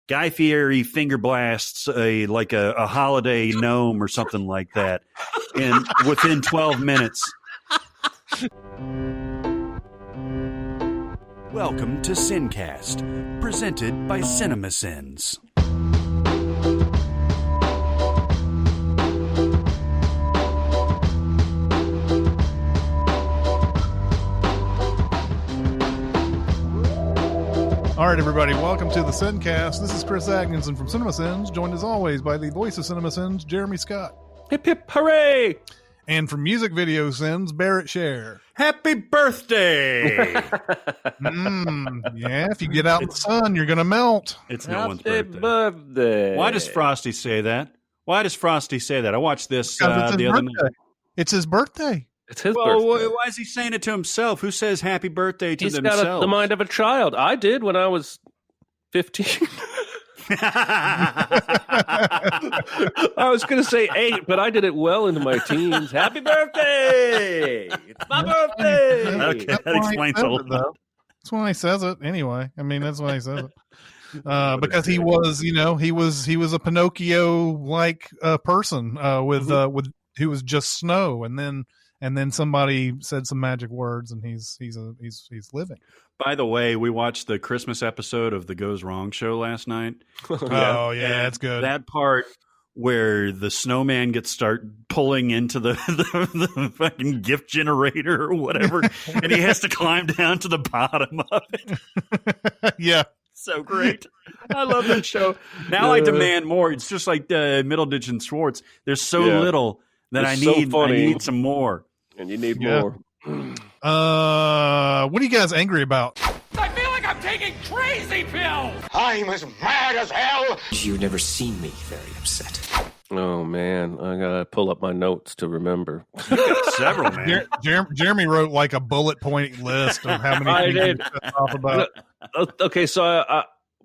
Guy Fieri finger blasts a holiday gnome or something like that, and within 12 minutes. Welcome to SinCast, presented by Cinemasins. All right, everybody, welcome to the SinCast. This is Chris Atkinson from Cinemasins, joined as always by the voice of Cinemasins, Jeremy Scott. Hip hip hooray! And from Music Video Sins, Barrett Share. Happy birthday! Yeah, if you get out in the sun, you're going to melt. It's no one's birthday. Why does Frosty say that? I watched this the other night. It's his birthday. It's his birthday. Why is he saying it to himself? Who says happy birthday to themselves? He's got the mind of a child. I did when I was 15. I was going to say 8, but I did it well into my teens. Happy birthday! It's my birthday! Okay, that explains a lot. That's why he says it anyway. I mean, that's why he says it. Because he was a Pinocchio-like person with who was just snow, and then somebody said some magic words, and he's living. By the way, we watched the Christmas episode of the Goes Wrong show last night. Oh yeah, that's good. That part where the snowman gets pulling into the fucking gift generator or whatever, and he has to climb down to the bottom of it. Yeah. So great. I love that show. Now I demand more. It's just like Middleditch and Schwartz. There's so little that I need some more. And you need more. What are you guys angry about? I feel like I'm taking crazy pills. I'm as mad as hell. You've never seen me very upset. Oh, man. I got to pull up my notes to remember. You got several, man. Jeremy wrote like a bullet point list of how many things to talk about. Okay, so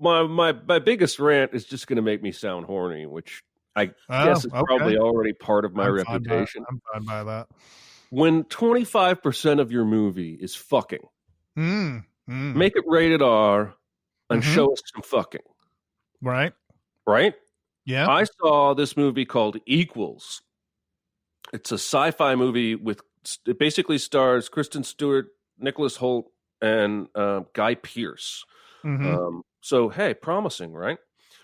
my biggest rant is just going to make me sound horny, which I guess is probably already part of my reputation. I'm fine by that. When 25% of your movie is fucking, make it rated R and show us some fucking. Right? Yeah. I saw this movie called Equals. It's a sci-fi movie it basically stars Kristen Stewart, Nicholas Hoult, and Guy Pearce. So, hey, promising, right?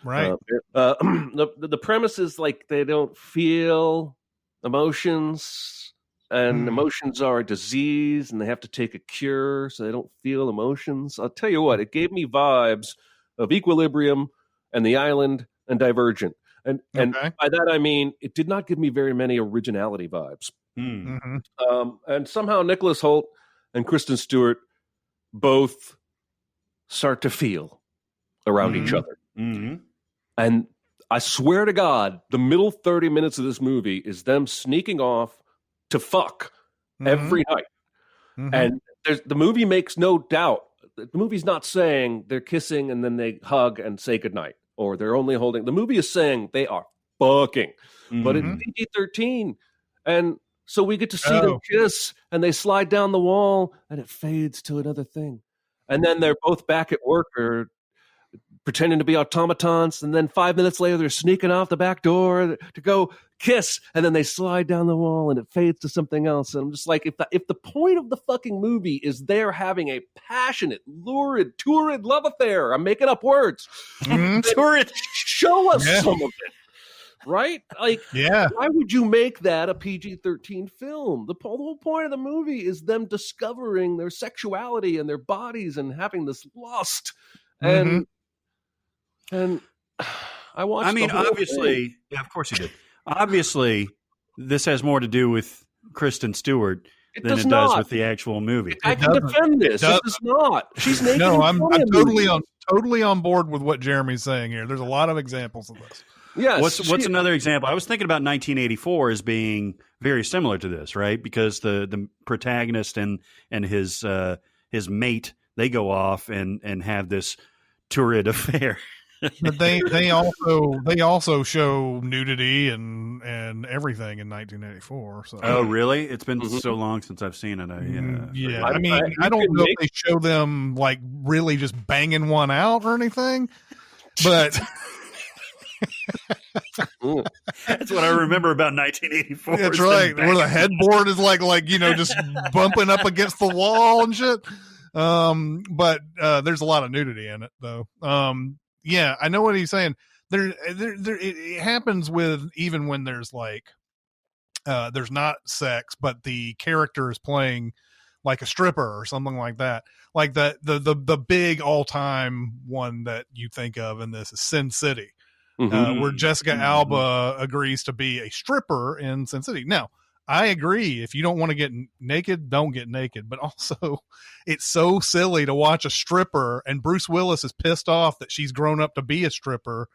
Right. The premise is like they don't feel emotions. And emotions are a disease, and they have to take a cure, so they don't feel emotions. I'll tell you what, it gave me vibes of Equilibrium and The Island and Divergent. And by that I mean, it did not give me very many originality vibes. And somehow Nicholas Hoult and Kristen Stewart both start to feel around each other. And I swear to God, the middle 30 minutes of this movie is them sneaking off to fuck every night. And the movie makes no doubt. The movie's not saying they're kissing and then they hug and say goodnight, or they're only holding. The movie is saying they are fucking, but it's PG-13. And so we get to see them kiss, and they slide down the wall, and it fades to another thing. And then they're both back at work or pretending to be automatons, and then 5 minutes later they're sneaking off the back door to go kiss, and then they slide down the wall and it fades to something else. And I'm just like, if the point of the fucking movie is they're having a passionate, lurid, torrid love affair, I'm making up words, torrid, show us some of it, right? Like, why would you make that a PG-13 film? The whole point of the movie is them discovering their sexuality and their bodies and having this lust. And I watched. I mean, obviously, of course you did. Obviously, this has more to do with Kristen Stewart than it does with the actual movie. I can defend this. It does not. She's making. No, I'm totally on board with what Jeremy's saying here. There's a lot of examples of this. Yes. What's another example? I was thinking about 1984 as being very similar to this, right? Because the protagonist and his mate, they go off and have this torrid affair. But they also show nudity and everything in 1984. So. Oh, really? It's been so long since I've seen it. Yeah, I mean, I don't know if they show them like really just banging one out or anything. But That's what I remember about 1984. that's right. Where the headboard is like just bumping up against the wall and shit. But there's a lot of nudity in it though. Yeah, I know what he's saying. It happens with even when there's there's not sex, but the character is playing like a stripper or something like that. Like the big all time one that you think of in this is Sin City. Where Jessica Alba agrees to be a stripper in Sin City. Now, I agree. If you don't want to get naked, don't get naked. But also, it's so silly to watch a stripper, and Bruce Willis is pissed off that she's grown up to be a stripper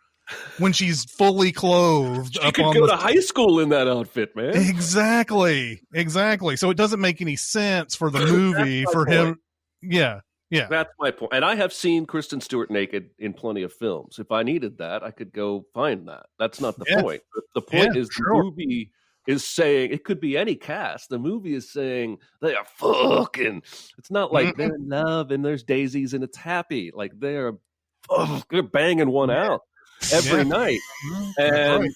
when she's fully clothed. She could go to high school in that outfit, man. Exactly. So it doesn't make any sense for the movie for him. Yeah. Yeah, that's my point. And I have seen Kristen Stewart naked in plenty of films. If I needed that, I could go find that. That's not the point. The point is the movie is saying, it could be any cast. The movie is saying they are fucking. It's not like they're in love and there's daisies and it's happy. Like they're banging one out every night. And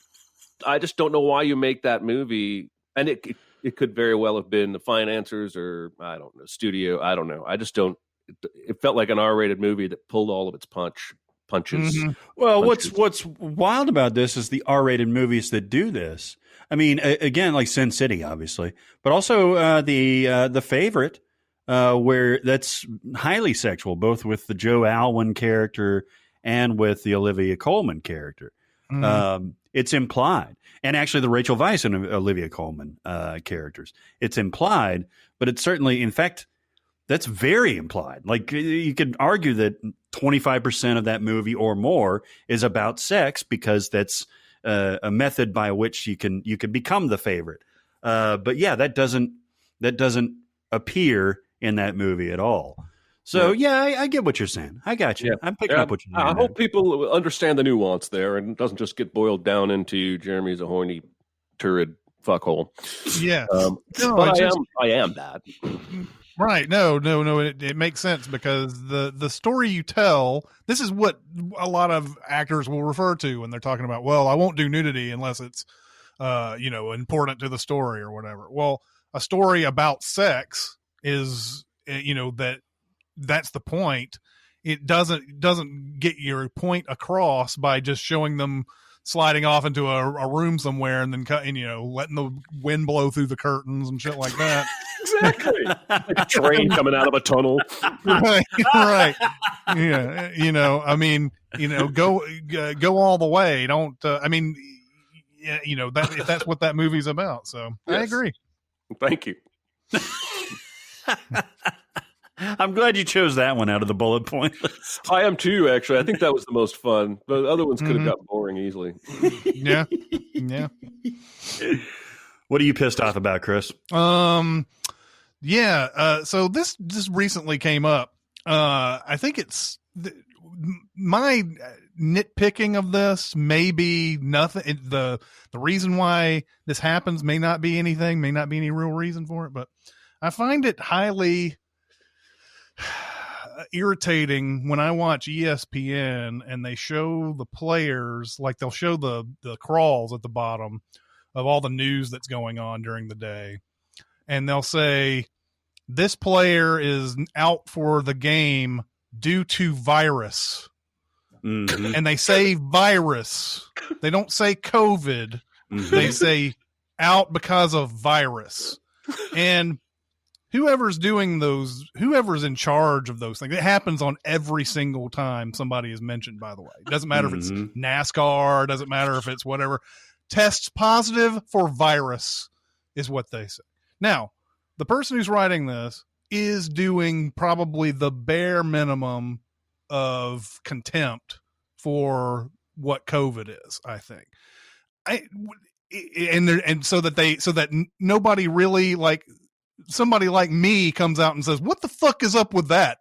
I just don't know why you make that movie. And it could very well have been the financiers or I don't know, studio. I don't know. I just don't. It felt like an R-rated movie that pulled all of its punches. Well, what's wild about this is the R-rated movies that do this. I mean, again, like Sin City, obviously, but also the Favorite, where that's highly sexual, both with the Joe Alwyn character and with the Olivia Colman character. It's implied, and actually the Rachel Weisz and Olivia Colman characters. It's implied, but it's certainly, in fact. That's very implied. Like you could argue that 25% of that movie or more is about sex because that's a method by which you can become the favorite. But yeah, that doesn't appear in that movie at all. So yeah, I get what you're saying. I got you. I'm picking up what you're saying. I hope people understand the nuance there and it doesn't just get boiled down into Jeremy's a horny turd fuckhole. Yeah. But I am that. Right. No. It makes sense because the story you tell, this is what a lot of actors will refer to when they're talking about, well, I won't do nudity unless it's, important to the story or whatever. Well, a story about sex is, that's the point. It doesn't get your point across by just showing them sliding off into a room somewhere and then letting the wind blow through the curtains and shit like that. Exactly. Like a train coming out of a tunnel. Right. Yeah. I mean, go all the way. Don't, if that's what that movie's about. So yes. I agree. Thank you. I'm glad you chose that one out of the bullet point list. I am too, actually. I think that was the most fun. The other ones could have gotten boring easily. Yeah. What are you pissed off about, Chris? So this just recently came up. I think it's my nitpicking of this may be nothing. The reason why this happens may not be anything, may not be any real reason for it, but I find it highly irritating when I watch ESPN and they show the players, like they'll show the crawls at the bottom of all the news that's going on during the day. And they'll say, this player is out for the game due to virus. Mm-hmm. And they say virus. They don't say COVID. Mm-hmm. They say out because of virus. And whoever's in charge of those things, it happens on every single time somebody is mentioned, by the way. It doesn't matter if it's NASCAR, doesn't matter if it's whatever. Tests positive for virus is what they say. Now, the person who's writing this is doing probably the bare minimum of contempt for what COVID is, I think. So that nobody really, like, somebody like me comes out and says, what the fuck is up with that?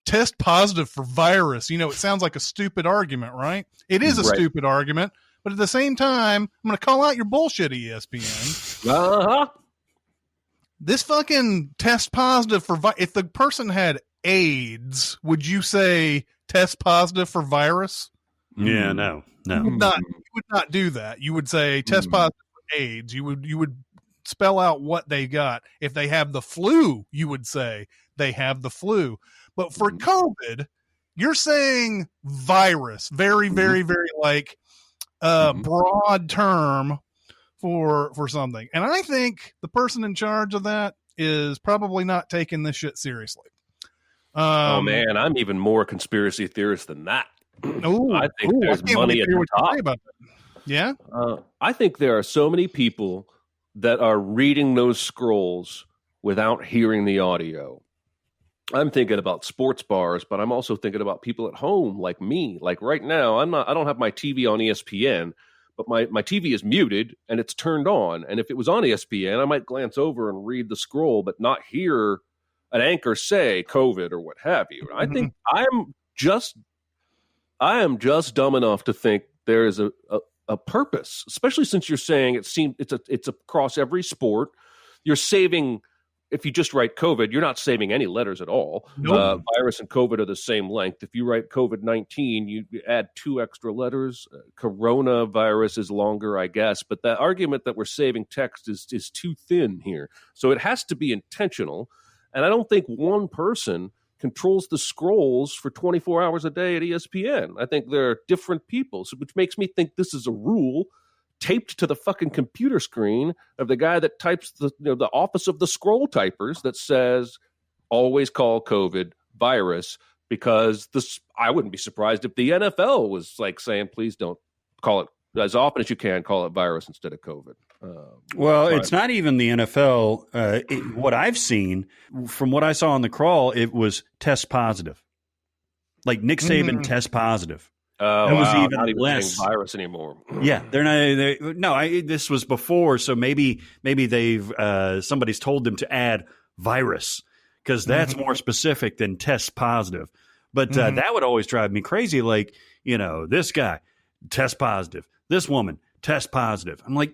Test positive for virus. It sounds like a stupid argument, right? It is a stupid argument, but at the same time, I'm going to call out your bullshit, ESPN. Uh-huh. This fucking test positive for if the person had AIDS, would you say test positive for virus? Yeah, no. You would not do that. You would say test positive for AIDS. You would spell out what they got. If they have the flu, you would say they have the flu. But for COVID, you're saying virus. Very, very, very like broad term for something. And I think the person in charge of that is probably not taking this shit seriously. Oh man, I'm even more conspiracy theorist than that. I think there's money at the top. About that. Yeah, I think there are so many people that are reading those scrolls without hearing the audio. I'm thinking about sports bars, but I'm also thinking about people at home like me. Like right now, I don't have my TV on ESPN, but my TV is muted and it's turned on. And if it was on ESPN, I might glance over and read the scroll, but not hear an anchor say COVID or what have you. I think I am just dumb enough to think there is a purpose, especially since you're saying it's across every sport. You're saving, if you just write COVID, you're not saving any letters at all. Nope. Virus and COVID are the same length. If you write COVID-19, you add 2 extra letters. Coronavirus is longer, I guess. But that argument that we're saving text is too thin here. So it has to be intentional. And I don't think one person controls the scrolls for 24 hours a day at ESPN. I think there are different people, which makes me think this is a rule taped to the fucking computer screen of the guy that types the office of the scroll typers that says, always call COVID virus, because I wouldn't be surprised if the NFL was like saying, please don't call it, as often as you can, call it virus instead of COVID. It's not even the NFL. What I've seen, from what I saw on the crawl, it was test positive. Like Nick Saban test positive. Oh, it was even less virus anymore. Yeah, they're not. This was before, so maybe they've somebody's told them to add virus because that's more specific than test positive. But that would always drive me crazy. Like, this guy test positive, this woman test positive. I'm like,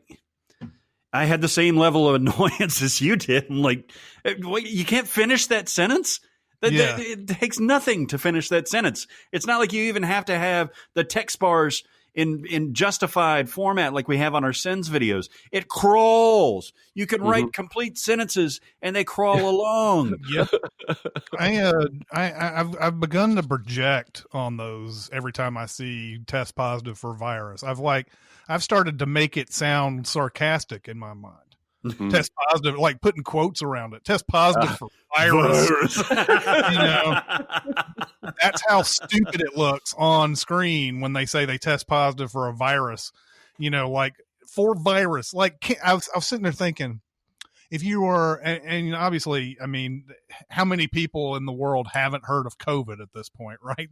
I had the same level of annoyance as you did. I'm like, you can't finish that sentence? It takes nothing to finish that sentence. It's not like you even have to have the text bars in justified format like we have on our Sins videos. It crawls. You can write complete sentences and they crawl along. Yep. I've begun to project on those every time I see test positive for virus. I've started to make it sound sarcastic in my mind. Test positive, like putting quotes around it. Test positive for virus. That's how stupid it looks on screen when they say they test positive for a virus. Like for virus. Like I was sitting there thinking, if you were, and obviously, I mean, how many people in the world haven't heard of COVID at this point, right?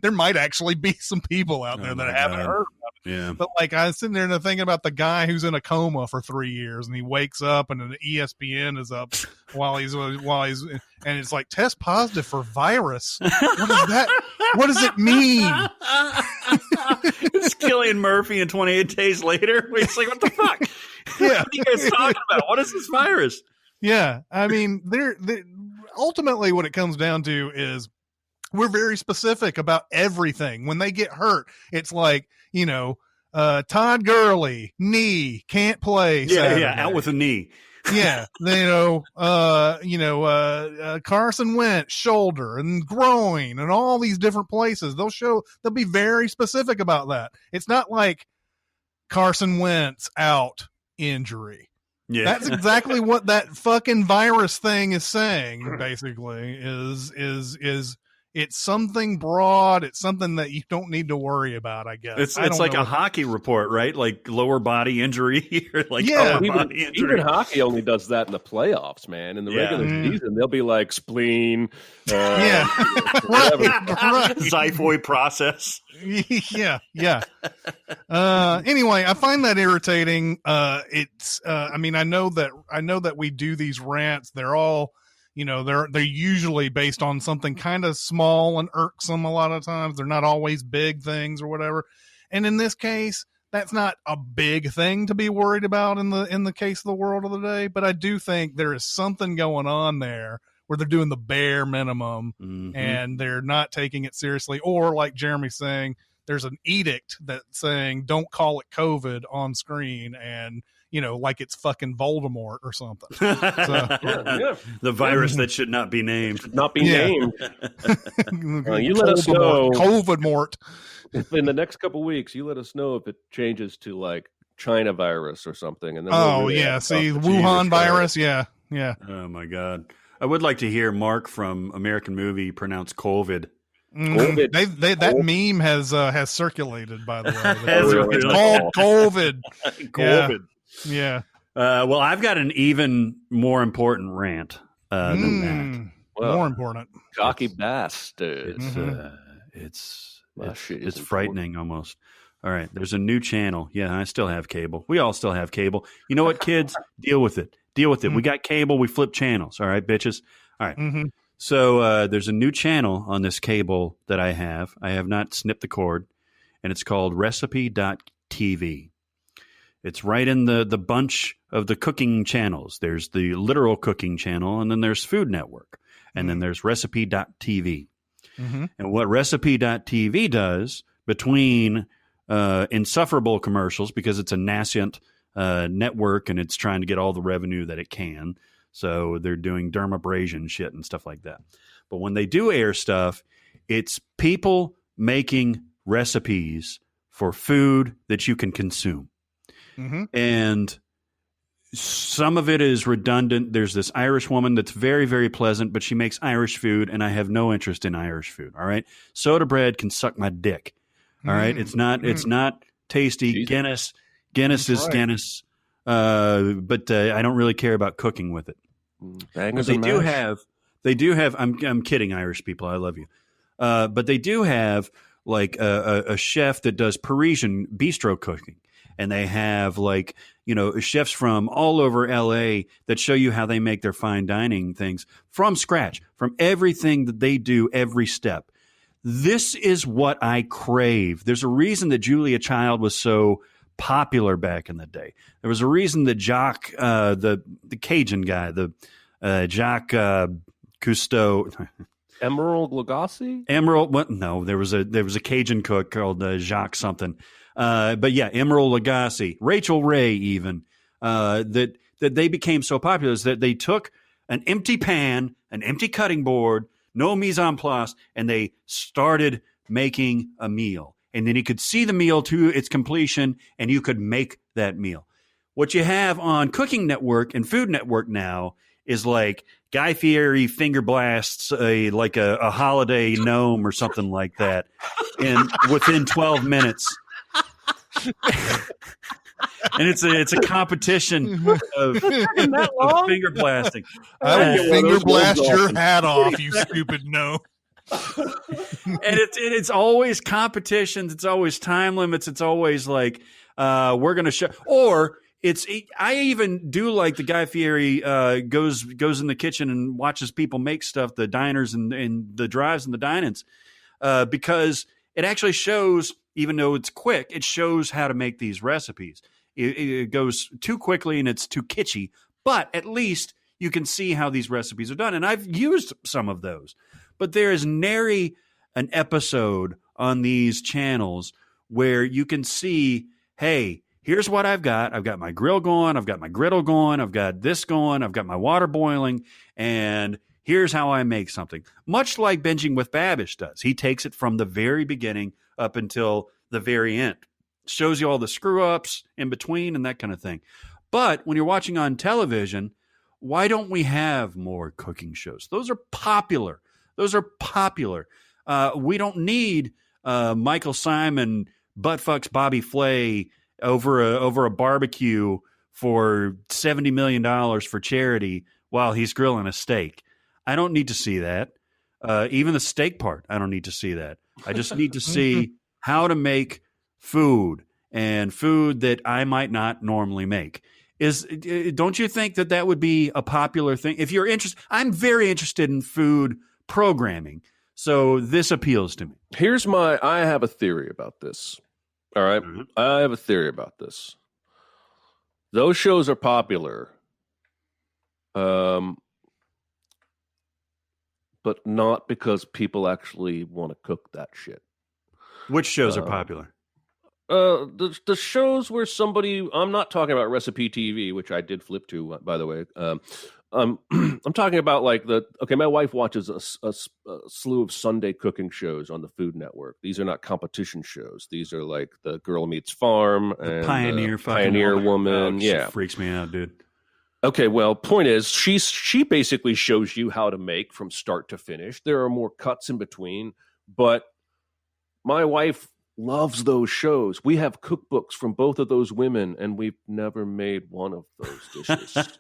There might actually be some people out there that haven't heard of it. Yeah. But like I was sitting there and thinking about the guy who's in a coma for 3 years and he wakes up and the ESPN is up while he's and it's like test positive for virus. What is that? What does it mean? It's Cillian Murphy and 28 Days Later. It's like, what the fuck? Yeah. What are you guys talking about? What is this virus? Yeah. I mean, ultimately what it comes down to is we're very specific about everything. When they get hurt, it's like, Todd Gurley, knee, can't play. Saturday. Out with a knee. Yeah, Carson Wentz, shoulder and groin and all these different places. They'll be very specific about that. It's not like Carson Wentz out, injury. Yeah, that's exactly what that fucking virus thing is saying. Basically, is it's something broad. It's something that you don't need to worry about, I guess. It's like a hockey report, right? Like lower body injury or like upper body injury. Even hockey only does that in the playoffs, man. In the regular season, they'll be like spleen. Right. Xiphoid process. Yeah. Anyway, I find that irritating. It's I know that we do these rants. They're all, they're usually based on something kind of small and irksome a lot of times. They're not always big things or whatever. And in this case, that's not a big thing to be worried about in the case of the world of the day. But I do think there is something going on there where they're doing the bare minimum and they're not taking it seriously. Or like Jeremy's saying, there's an edict that's saying don't call it COVID on screen, and like it's fucking Voldemort or something. The virus that should not be named. Should not be named. You let us know. COVID-mort. If in the next couple weeks, you let us know if it changes to like China virus or something. And then see, the Wuhan virus. Yeah. Oh my God. I would like to hear Mark from American Movie pronounce COVID. That meme has circulated, by the way. It's called COVID. COVID. Yeah. Well, I've got an even more important rant than that. Well, more important. Cocky bastard. It's frightening almost. All right. There's a new channel. Yeah, I still have cable. We all still have cable. You know what, kids? Deal with it. We got cable. We flip channels. All right, bitches. All right. So there's a new channel on this cable that I have. I have not snipped the cord, and it's called Recipe.tv. It's right in the bunch of the cooking channels. There's the literal cooking channel, and then there's Food Network, and then there's Recipe.tv. And what Recipe.tv does, between insufferable commercials, because it's a nascent network and it's trying to get all the revenue that it can, so they're doing dermabrasion shit and stuff like that. But when they do air stuff, it's people making recipes for food that you can consume. And some of it is redundant. There's this Irish woman that's very, very pleasant, but she makes Irish food, and I have no interest in Irish food. All right. Soda bread can suck my dick. All right. It's not tasty. Jesus. Guinness is Guinness. But I don't really care about cooking with it. But they do have, I'm kidding, Irish people. I love you. But they do have like a chef that does Parisian bistro cooking. And they have chefs from all over LA that show you how they make their fine dining things from scratch, from everything that they do every step. This is what I crave. There's a reason that Julia Child was so popular back in the day. There was a reason that Jacques, the Cajun guy, Jacques Cousteau. Emerald Lagasse? What? No, there was a Cajun cook called Jacques something. But yeah, Emerald Lagasse, Rachel Ray, even that they became so popular is that they took an empty pan, an empty cutting board, no mise en place, and they started making a meal. And then you could see the meal to its completion, and you could make that meal. What you have on Cooking Network and Food Network now is like Guy Fieri finger blasts a holiday gnome or something like that, and within 12 minutes. And it's a competition of finger blasting. I will finger blast your hat off, you stupid no. And it's always competitions. It's always time limits. It's always like we're going to show. Or I even do like the Guy Fieri goes in the kitchen and watches people make stuff, the diners and the drives and the dine-ins, because it actually shows. Even though it's quick, it shows how to make these recipes. It goes too quickly and it's too kitschy, but at least you can see how these recipes are done. And I've used some of those. But there is nary an episode on these channels where you can see, hey, here's what I've got. I've got my grill going. I've got my griddle going. I've got this going. I've got my water boiling. And here's how I make something. Much like Binging with Babish does. He takes it from the very beginning up until the very end. Shows you all the screw-ups in between and that kind of thing. But when you're watching on television, why don't we have more cooking shows? Those are popular. We don't need Michael Simon buttfucks Bobby Flay over a barbecue for $70 million for charity while he's grilling a steak. I don't need to see that. Even the steak part, I don't need to see that. I just need to see how to make food and food that I might not normally make. Don't you think that would be a popular thing? If you're interested, I'm very interested in food programming, so this appeals to me. I have a theory about this. All right. Mm-hmm. I have a theory about this. Those shows are popular. But not because people actually want to cook that shit. Which shows are popular? The shows where somebody, I'm not talking about Recipe TV, which I did flip to, by the way. I'm talking about like my wife watches a slew of Sunday cooking shows on the Food Network. These are not competition shows. These are like the Girl Meets Farm and Pioneer Woman. Yeah, freaks me out, dude. Okay, well, point is, she basically shows you how to make from start to finish. There are more cuts in between, but my wife loves those shows. We have cookbooks from both of those women, and we've never made one of those dishes.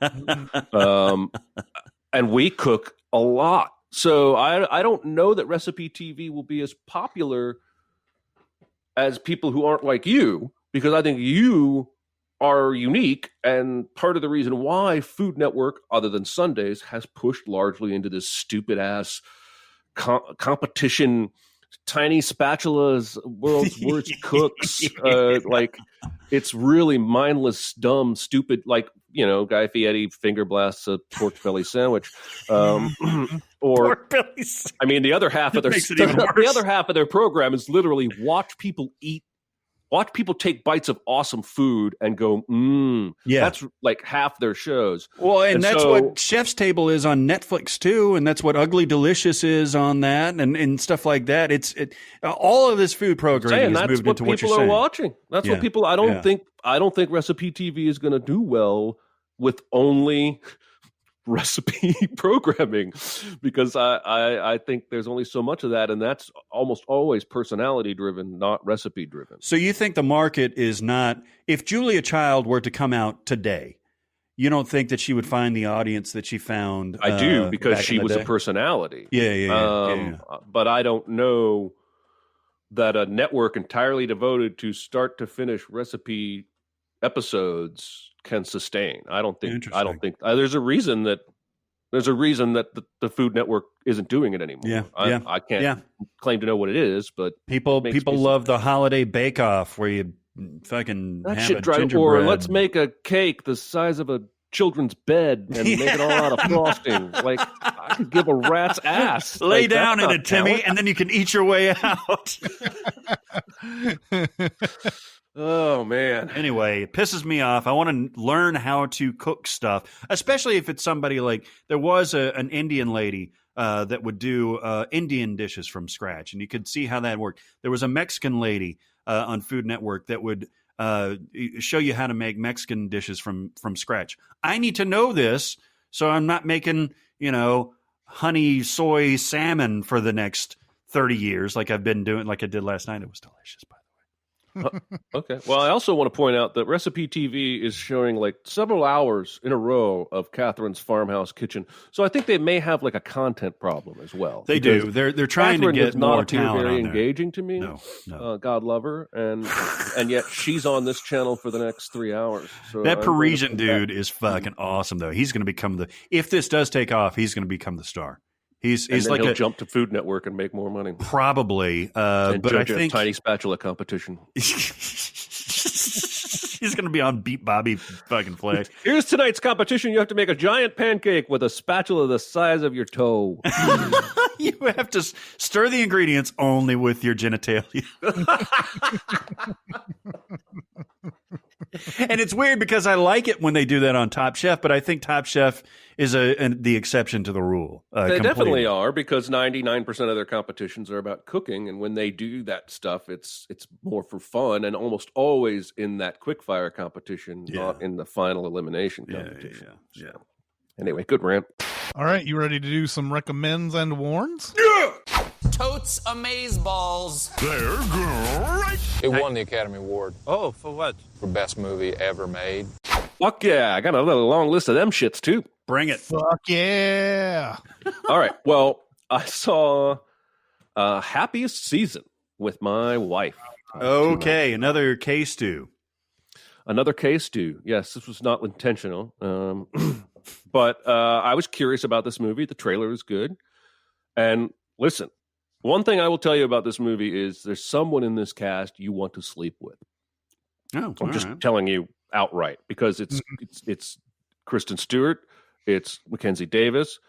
And we cook a lot. So I don't know that Recipe TV will be as popular as people who aren't like you, because I think you are unique, and part of the reason why Food Network, other than Sundays, has pushed largely into this stupid ass competition. Tiny spatulas, world's worst cooks. Like, it's really mindless, dumb, stupid. Like, Guy Fieri finger blasts a pork belly sandwich, or Pork belly sandwich. I mean, the other half of their program is literally watch people take bites of awesome food and go, yeah. That's like half their shows. Well, and that's what Chef's Table is on Netflix too, and that's what Ugly Delicious is on that, and stuff like that. All of this food programming is moved into what you're saying. People are watching. That's what people. I don't think Recipe TV is going to do well with only recipe programming, because I think there's only so much of that, and that's almost always personality driven, not recipe driven. So you think the market is not, if Julia Child were to come out today, you don't think that she would find the audience that she found? I do, because she was a personality. Yeah. But I don't know that a network entirely devoted to start to finish recipe episodes can sustain. I don't think there's a reason that the Food Network isn't doing it anymore. I can't claim to know what it is, but people love the holiday bake off where you fucking that have shit a drive, gingerbread. or let's make a cake the size of a children's bed and make it all out of frosting. Like, I could give a rat's ass. Lay like, down in it, Timmy, and then you can eat your way out. Oh, man. Anyway, it pisses me off. I want to learn how to cook stuff, especially if it's somebody like, there was an Indian lady that would do Indian dishes from scratch, and you could see how that worked. There was a Mexican lady on Food Network that would show you how to make Mexican dishes from scratch. I need to know this so I'm not making, honey soy salmon for the next 30 years like I've been doing, like I did last night. It was delicious, by the way. Okay. Well, I also want to point out that Recipe TV is showing like several hours in a row of Catherine's Farmhouse Kitchen. So I think they may have like a content problem as well. They do. They're trying Catherine to get does not more appear talent very on there. engaging to me. No. God love her, and yet she's on this channel for the next 3 hours. So that Parisian dude is fucking awesome, though. He's going to become if this does take off, he's going to become the star. He's like he'll jump to Food Network and make more money. Probably, and but judge I think a tiny spatula competition. He's going to be on Beat Bobby fucking Flay. Here's tonight's competition. You have to make a giant pancake with a spatula the size of your toe. You have to stir the ingredients only with your genitalia. And it's weird because I like it when they do that on Top Chef, but I think Top Chef is the exception to the rule. They definitely are, because 99% of their competitions are about cooking, and when they do that stuff, it's more for fun, and almost always in that quickfire competition, not in the final elimination competition. Yeah. Anyway, good rant. All right, you ready to do some recommends and warns? Yeah! Totes Amazeballs. They're great. It won the Academy Award. Oh, for what? For best movie ever made. Fuck yeah, I got a little long list of them shits too. Bring it. Fuck yeah. All right, well, I saw Happiest Season with my wife. Okay, another case stew. Another case stew. Yes, this was not intentional. But I was curious about this movie. The trailer is good. And listen, one thing I will tell you about this movie is there's someone in this cast you want to sleep with. Oh, I'm just telling you outright, because it's Kristen Stewart, it's Mackenzie Davis,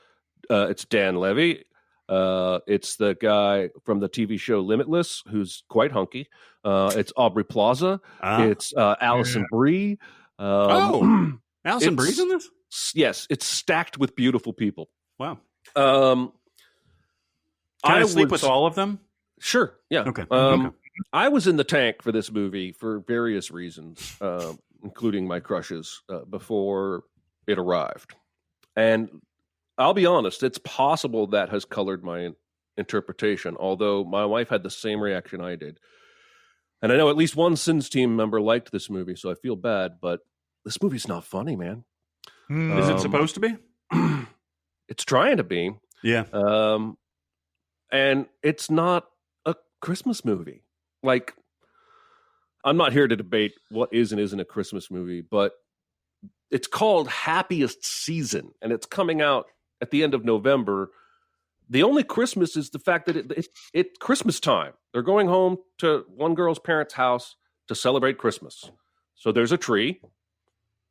it's Dan Levy. It's the guy from the TV show Limitless, who's quite hunky. It's Aubrey Plaza. It's Alison Brie. Alison Brie's in this? Yes, it's stacked with beautiful people. Wow. Can I sleep with all of them? Sure. Yeah. Okay. I was in the tank for this movie for various reasons, including my crushes, before it arrived. And I'll be honest, it's possible that has colored my interpretation, although my wife had the same reaction I did. And I know at least one Sins team member liked this movie, so I feel bad, but this movie's not funny, man. Is it supposed to be? It's trying to be. Yeah. And it's not a Christmas movie. Like, I'm not here to debate what is and isn't a Christmas movie, but it's called Happiest Season, and it's coming out at the end of November. The only Christmas is the fact that it's Christmas time. They're going home to one girl's parents' house to celebrate Christmas. So there's a tree,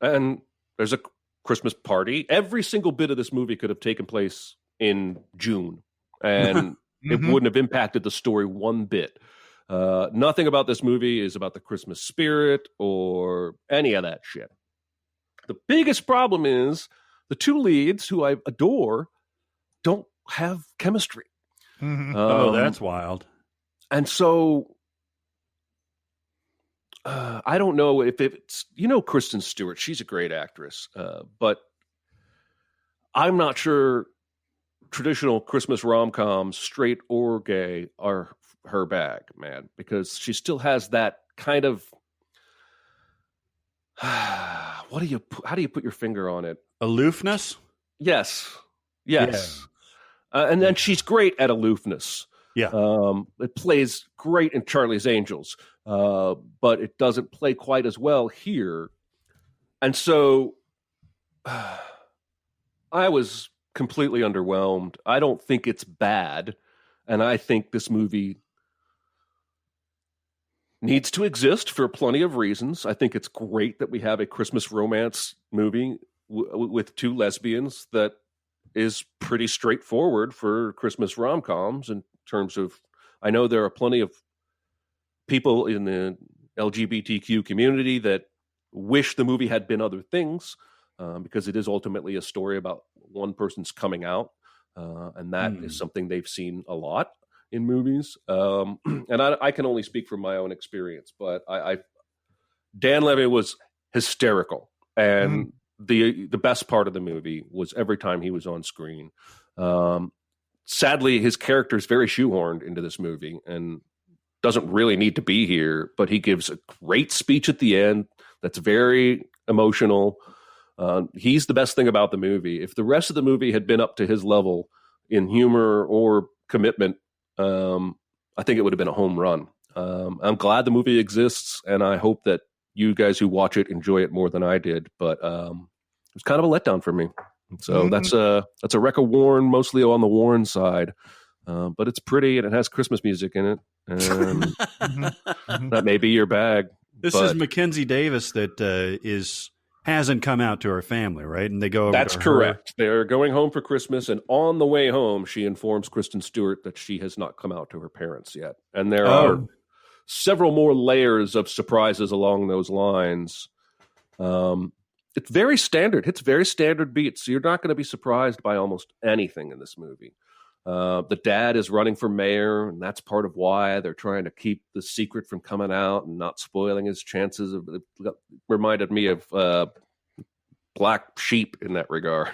and there's a Christmas party. Every single bit of this movie could have taken place in June, and it wouldn't have impacted the story one bit. Nothing about this movie is about the Christmas spirit or any of that shit. The biggest problem is the two leads, who I adore, don't have chemistry. That's wild. And so I don't know if it's, Kristen Stewart, she's a great actress, but I'm not sure traditional Christmas rom-coms, straight or gay, are her bag, man, because she still has that kind of how do you put your finger on it? Aloofness? Yes. And then she's great at aloofness. Yeah. It plays great in Charlie's Angels, but it doesn't play quite as well here. And so I was completely underwhelmed. I don't think it's bad, and I think this movie needs to exist for plenty of reasons. I think it's great that we have a Christmas romance movie with two lesbians that is pretty straightforward for Christmas rom-coms in terms of, I know there are plenty of people in the LGBTQ community that wish the movie had been other things, because it is ultimately a story about one person's coming out, and that is something they've seen a lot in movies. And I can only speak from my own experience, but Dan Levy was hysterical, and the best part of the movie was every time he was on screen. Sadly, his character is very shoehorned into this movie and doesn't really need to be here, but he gives a great speech at the end that's very emotional. He's the best thing about the movie. If the rest of the movie had been up to his level in humor or commitment, I think it would have been a home run. I'm glad the movie exists, and I hope that you guys who watch it enjoy it more than I did. But it was kind of a letdown for me. So that's a Wreck of Warren, mostly on the Warren side, but it's pretty and it has Christmas music in it, and that may be your bag. This is Mackenzie Davis that hasn't come out to her family, right? And they go over That's to correct. They're going home for Christmas, and on the way home, she informs Kristen Stewart that she has not come out to her parents yet. And there are several more layers of surprises along those lines. It's very standard. It's very standard beats. So you're not going to be surprised by almost anything in this movie. The dad is running for mayor, and that's part of why they're trying to keep the secret from coming out and not spoiling his chances. It reminded me of Black Sheep in that regard.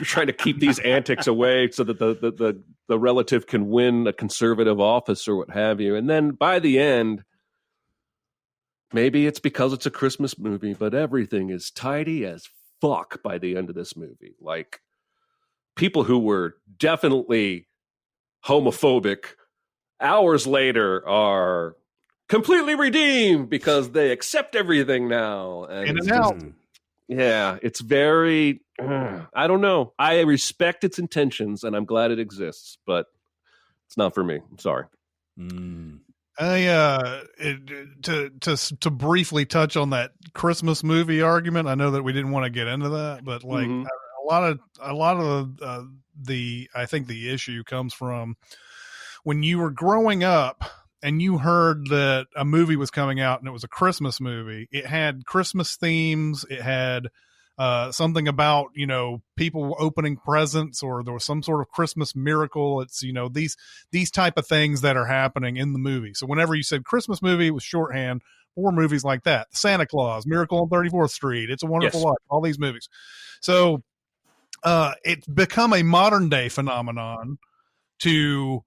Trying to keep these antics away so that the relative can win a conservative office or what have you. And then by the end, maybe it's because it's a Christmas movie, but everything is tidy as fuck by the end of this movie. Like, people who were definitely homophobic hours later are completely redeemed because they accept everything now. And it's just, yeah, it's very, I don't know. I respect its intentions and I'm glad it exists, but it's not for me. I'm sorry. To briefly touch on that Christmas movie argument, I know that we didn't want to get into that, but like, a lot of I think the issue comes from when you were growing up and you heard that a movie was coming out and it was a Christmas movie. It had Christmas themes. It had something about, people opening presents, or there was some sort of Christmas miracle. It's, these type of things that are happening in the movie. So whenever you said Christmas movie, it was shorthand for movies like that. Santa Claus, Miracle on 34th Street, It's a Wonderful Life, all these movies. So it's become a modern day phenomenon to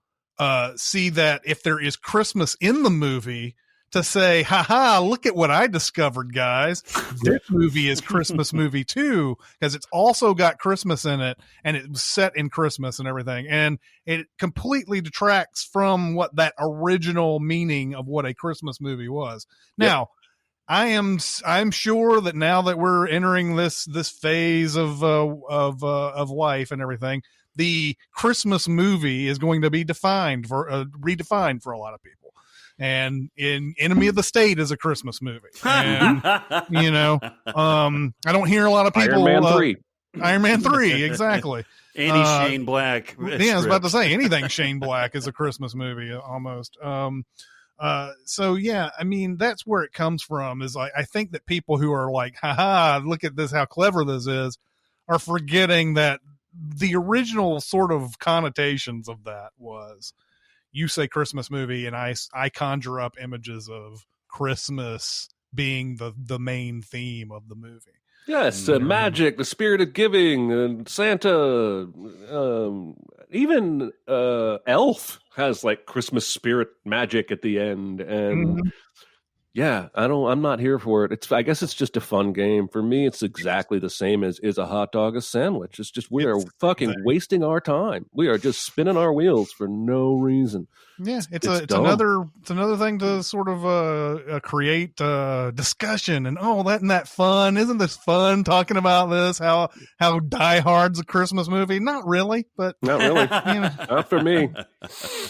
see that if there is Christmas in the movie, to say, haha, look at what I discovered, guys. This movie is Christmas movie too, because it's also got Christmas in it, and it was set in Christmas and everything. And it completely detracts from what that original meaning of what a Christmas movie was. Now, I'm sure that now that we're entering this phase of life and everything, the Christmas movie is going to be redefined for a lot of people. And Enemy of the State is a Christmas movie. And, I don't hear a lot of people. Iron Man 3, exactly. Any Shane Black. Yeah, I was about to say anything Shane Black is a Christmas movie almost. So yeah, I mean, that's where it comes from, is like, I think that people who are like, haha, look at this, how clever this is, are forgetting that the original sort of connotations of that was, you say Christmas movie and I conjure up images of Christmas being the main theme of the movie. Yes, magic, the spirit of giving, and Santa, even Elf has like Christmas spirit magic at the end, and yeah, I'm not here for it. I guess it's just a fun game. For me, it's exactly the same as is a hot dog a sandwich. It's just we are fucking wasting our time. We are just spinning our wheels for no reason. Yeah, it's another thing to sort of create discussion and isn't that fun? Isn't this fun talking about this? How Die Hard's a Christmas movie? Not really, but not really. Not for me.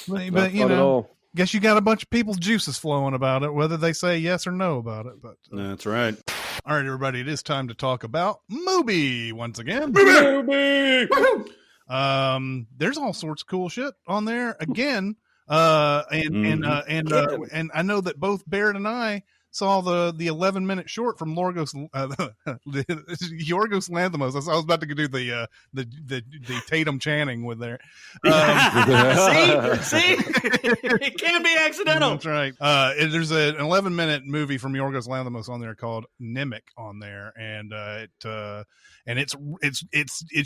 But you know. Guess you got a bunch of people's juices flowing about it, whether they say yes or no about it. But that's right. All right, everybody, it is time to talk about Mubi once again. Mubi! There's all sorts of cool shit on there again. And I know that both Barrett and I saw the 11-minute short from Yorgos Lanthimos. I was about to do the Tatum Channing with there. See, it can't be accidental. That's right. There's an 11-minute movie from Yorgos Lanthimos on there called Nimic on there, and it's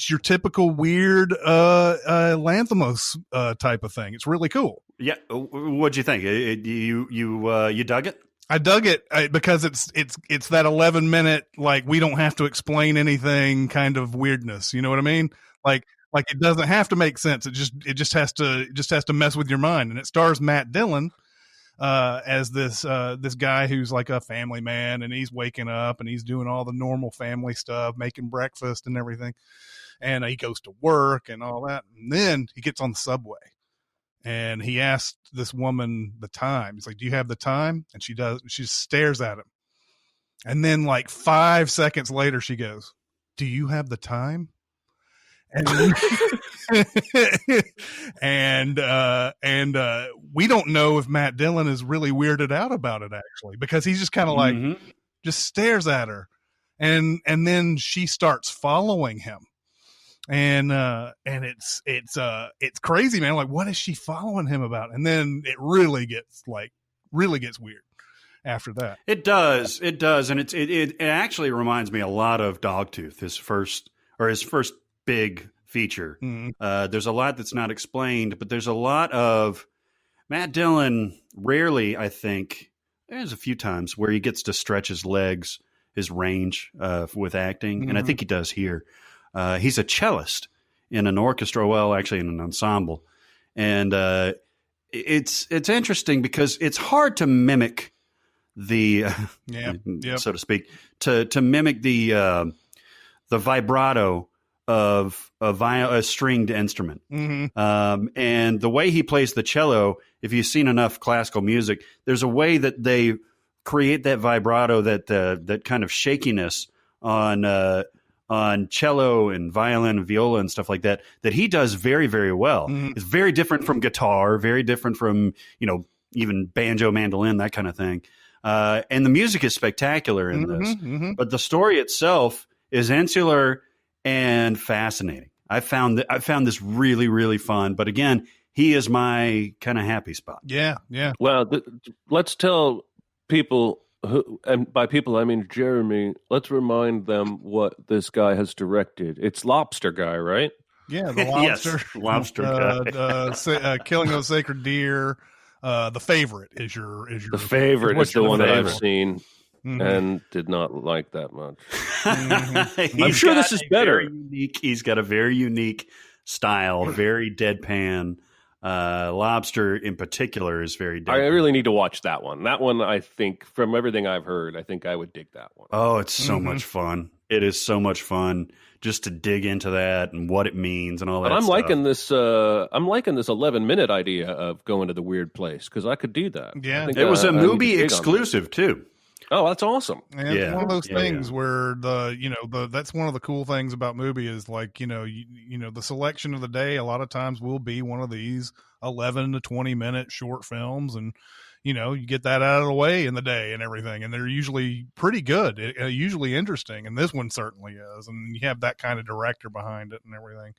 your typical weird Lanthimos type of thing. It's really cool. Yeah, what'd you think? You dug it? I dug it because it's that 11-minute, like, we don't have to explain anything kind of weirdness. You know what I mean? Like it doesn't have to make sense. It just has to mess with your mind. And it stars Matt Dillon as this guy who's like a family man, and he's waking up and he's doing all the normal family stuff, making breakfast and everything. And he goes to work and all that. And then he gets on the subway. And he asked this woman the time. He's like, "Do you have the time?" And she does. She stares at him. And then like 5 seconds later, she goes, "Do you have the time?" And we don't know if Matt Dillon is really weirded out about it, actually, because he's just kind of like, just stares at her. And then she starts following him. And it's crazy, man. Like, what is she following him about? And then it really gets weird after that. It does. And it actually reminds me a lot of Dogtooth, his first big feature. There's a lot that's not explained, but there's a lot of Matt Dillon. Rarely, I think, there's a few times where he gets to stretch his legs, his range with acting. And I think he does here. He's a cellist in an orchestra, well, actually in an ensemble. And it's interesting because it's hard to mimic the, so to speak, to mimic the vibrato of a stringed instrument. And the way he plays the cello, if you've seen enough classical music, there's a way that they create that vibrato, that kind of shakiness on on cello and violin and viola and stuff like that he does very, very well. It's very different from guitar, very different from, even banjo, mandolin, that kind of thing. And the music is spectacular in this, but the story itself is insular and fascinating. I found this really, really fun, but again, he is my kind of happy spot. Yeah. Well, let's tell people who, and by people I mean Jeremy, let's remind them what this guy has directed. It's Lobster Guy, right? Yeah, the Lobster. Yes, Lobster Guy. Killing of a Sacred Deer. The Favorite is your. The Favorite is the one that I've seen Mm-hmm. and did not like that much. I'm sure this is better. He's got a very unique style, very deadpan. Lobster in particular is very deadpan. I really need to watch that one. That one, I think, from everything I've heard, I think I would dig that one. Oh, it's so much fun. It is so much fun just to dig into that and what it means and all that. But I'm stuff. liking this. I'm liking this 11-minute idea of going to the weird place because I could do that. Yeah, I think, it was a I need to movie dig on exclusive too. Oh, that's awesome. And it's one of those things yeah. where that's one of the cool things about movie is like, the selection of the day a lot of times will be one of these 11 to 20 minute short films. And, you get that out of the way in the day and everything. And they're usually pretty good, usually interesting. And this one certainly is. And you have that kind of director behind it and everything.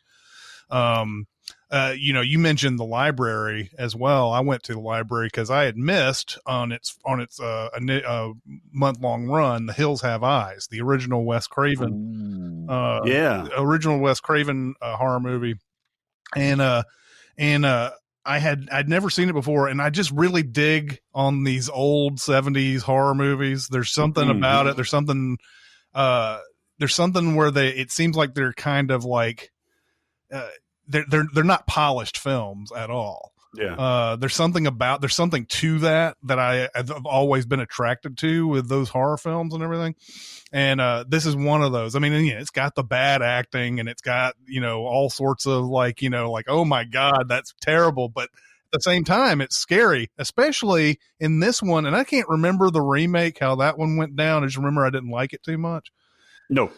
You mentioned the library as well. I went to the library because I had missed on its month-long run, The Hills Have Eyes, the original Wes Craven, original Wes Craven horror movie, and I'd never seen it before, and I just really dig on these old 70s horror movies. There's something about it. There's something where it seems like they're kind of like. They're not polished films at all. Yeah. There's something to that I've always been attracted to with those horror films and everything. And this is one of those. I mean, it's got the bad acting and it's got, all sorts of like, oh my God, that's terrible. But at the same time, it's scary, especially in this one. And I can't remember the remake, how that one went down. I just remember I didn't like it too much. No.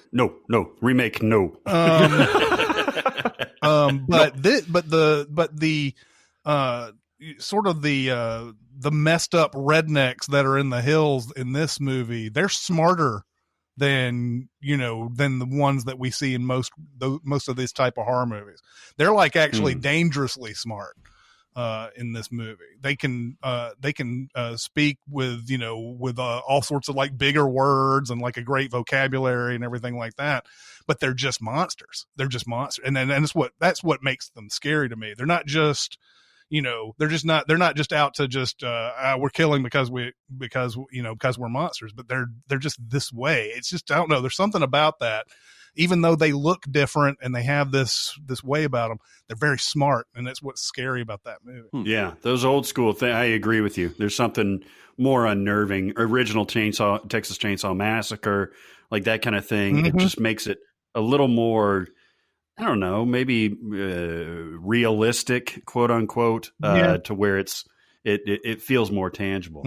Remake, no. But the sort of the messed up rednecks that are in the hills in this movie, they're smarter than the ones that we see in most of these type of horror movies. They're like actually dangerously smart in this movie. They can speak with all sorts of like bigger words and like a great vocabulary and everything like that. But they're just monsters. And that's what makes them scary to me. They're not just, they're not just out to just, we're killing because we're monsters, but they're just this way. It's just, I don't know. There's something about that. Even though they look different and they have this way about them, they're very smart. And that's what's scary about that movie. Yeah. Those old school things. I agree with you. There's something more unnerving. Original Texas Chainsaw Massacre, like that kind of thing. It just makes it a little more, I don't know, maybe realistic, quote unquote, to where it feels more tangible.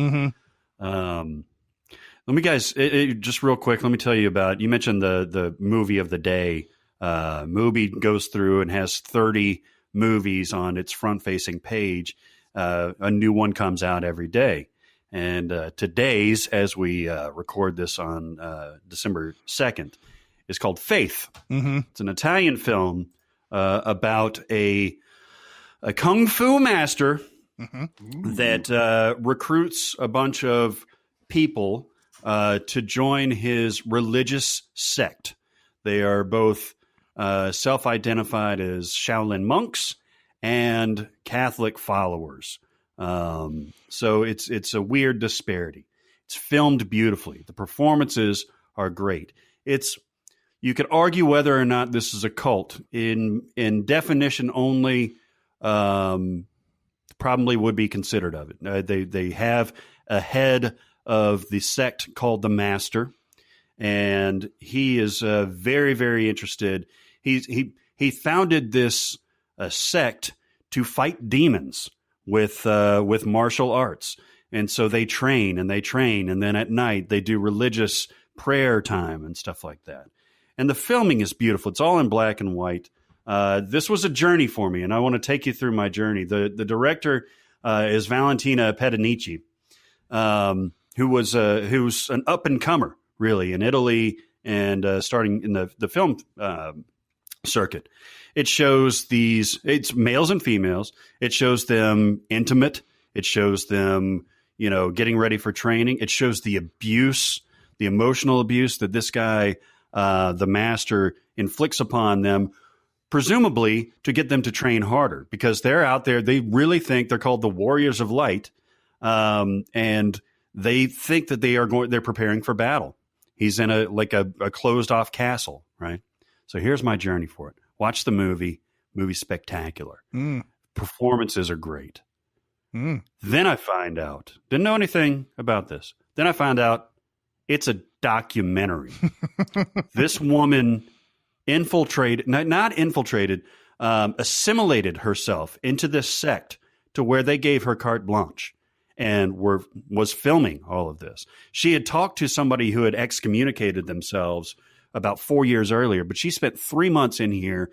Let me just real quick. Let me tell you about. You mentioned the movie of the day. Movie goes through and has 30 movies on its front-facing page. A new one comes out every day, and today's, as we record this on December 2nd, is called Faith. It's an Italian film about a kung fu master that recruits a bunch of people to join his religious sect. They are both self-identified as Shaolin monks and Catholic followers. So it's a weird disparity. It's filmed beautifully. The performances are great. You could argue whether or not this is a cult. In definition only, probably would be considered of it. They have a head of the sect called the Master, and he is very, very interested. He founded this sect to fight demons with martial arts, and so they train, and then at night they do religious prayer time and stuff like that. And the filming is beautiful. It's all in black and white. This was a journey for me, and I want to take you through my journey. The director is Valentina Pedanici, who's an up-and-comer, really, in Italy and starting in the film circuit. It shows it's males and females. It shows them intimate. It shows them, getting ready for training. It shows the abuse, the emotional abuse that this guy, the master, inflicts upon them, presumably to get them to train harder, because they're out there. They really think they're called the Warriors of Light, and they think that they're preparing for battle. He's in a closed off castle, right? So here's my journey for it. Watch the movie. Movie's spectacular. Performances are great. Then I find out, didn't know anything about this. Then I found out it's a documentary. This woman assimilated herself into this sect to where they gave her carte blanche and was filming all of this. She had talked to somebody who had excommunicated themselves about 4 years earlier, but she spent 3 months in here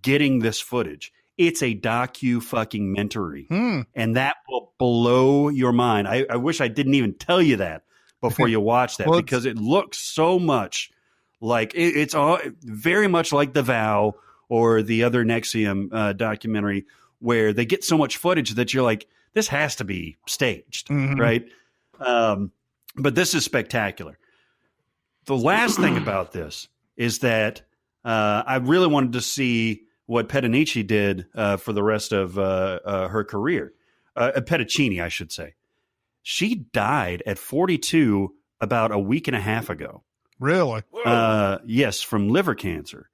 getting this footage. It's a docu-fucking-mentary, and that will blow your mind. I wish I didn't even tell you that before you watch that, because it looks so much like it's all very much like The Vow or the other NXIVM documentary, where they get so much footage that you're like, this has to be staged, right? But this is spectacular. The last thing about this is that I really wanted to see what Pedanici did for the rest of her career. Pedicini, I should say. She died at 42 about a week and a half ago. Really? Yes, from liver cancer.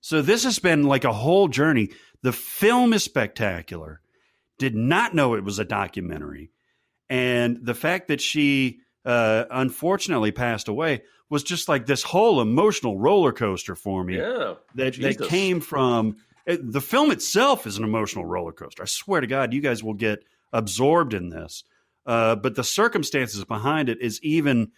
So this has been like a whole journey. The film is spectacular. Did not know it was a documentary. And the fact that she unfortunately passed away was just like this whole emotional roller coaster for me. Yeah. That came from the film itself is an emotional roller coaster. I swear to God, you guys will get absorbed in this. But the circumstances behind it is even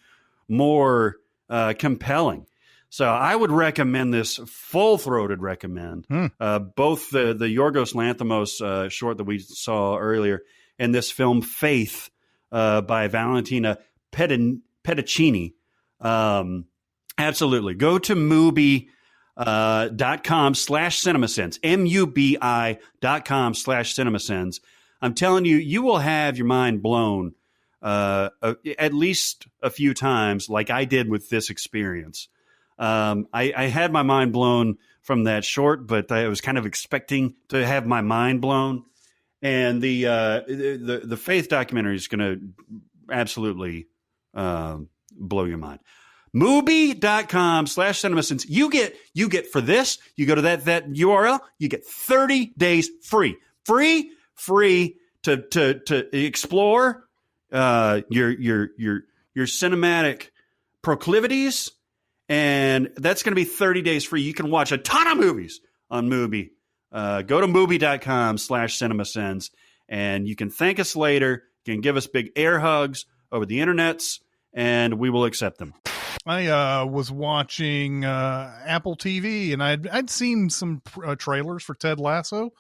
more compelling. So I would recommend this, full-throated recommend, both the Yorgos Lanthimos short that we saw earlier and this film Faith by Valentina Pedicini. Absolutely. Go to mubi.com/cinemasins, mubi.com/cinemasins. I'm telling you, you will have your mind blown at least a few times, like I did with this experience. I had my mind blown from that short, but I was kind of expecting to have my mind blown. And the Faith documentary is going to absolutely blow your mind. Mubi.com/cinemasins. You get for this, you go to that URL, you get 30 days free to explore your cinematic proclivities. And that's going to be 30 days free. You can watch a ton of movies on Mubi. Go to mubi.com/cinemasins, and you can thank us later. You can give us big air hugs over the internets, and we will accept them. I was watching Apple TV, and I'd seen some trailers for Ted Lasso,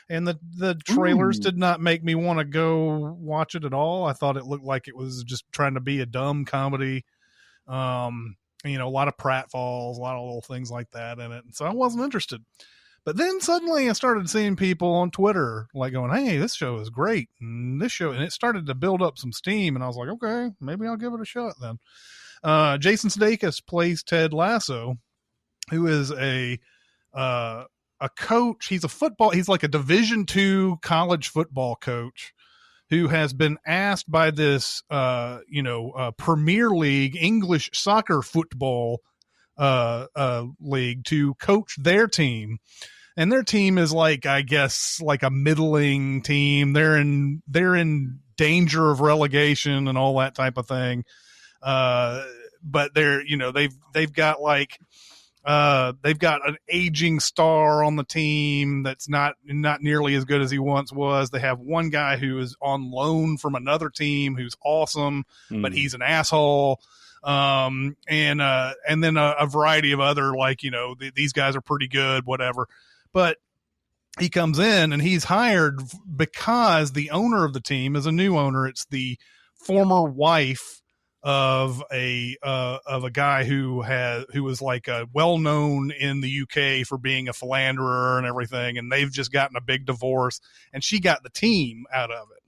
and the trailers did not make me want to go watch it at all. I thought it looked like it was just trying to be a dumb comedy. A lot of pratfalls, a lot of little things like that in it. And so I wasn't interested. But then suddenly I started seeing people on Twitter like going, hey, this show is great. And it started to build up some steam. And I was like, okay, maybe I'll give it a shot then. Jason Sudeikis plays Ted Lasso, who is a coach. He's like a Division II college football coach who has been asked by this, Premier League English soccer football league to coach their team. And their team is like a middling team. They're in danger of relegation and all that type of thing. But they're, they've got like They've got an aging star on the team that's not nearly as good as he once was. They have one guy who is on loan from another team who's awesome, but he's an asshole. And then a variety of other, like, these guys are pretty good, whatever. But he comes in and he's hired because the owner of the team is a new owner. It's the former wife of a guy who was like well known in the UK for being a philanderer and everything. And they've just gotten a big divorce, and she got the team out of it.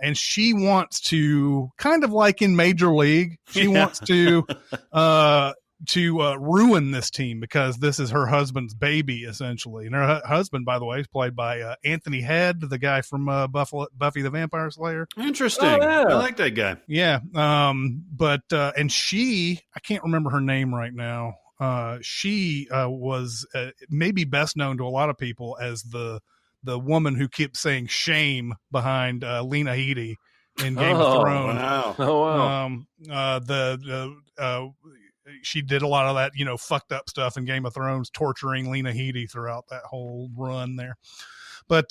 And she wants to, kind of like in Major League, she wants to ruin this team because this is her husband's baby, essentially. And her husband, by the way, is played by Anthony Head, the guy from Buffy the Vampire Slayer. Interesting. Oh, yeah. I like that guy. Yeah. And she, I can't remember her name right now. She was maybe best known to a lot of people as the woman who keeps saying shame behind Lena Headey in Game of Thrones. Wow. Oh, wow. She did a lot of that, fucked up stuff in Game of Thrones, torturing Lena Headey throughout that whole run there. But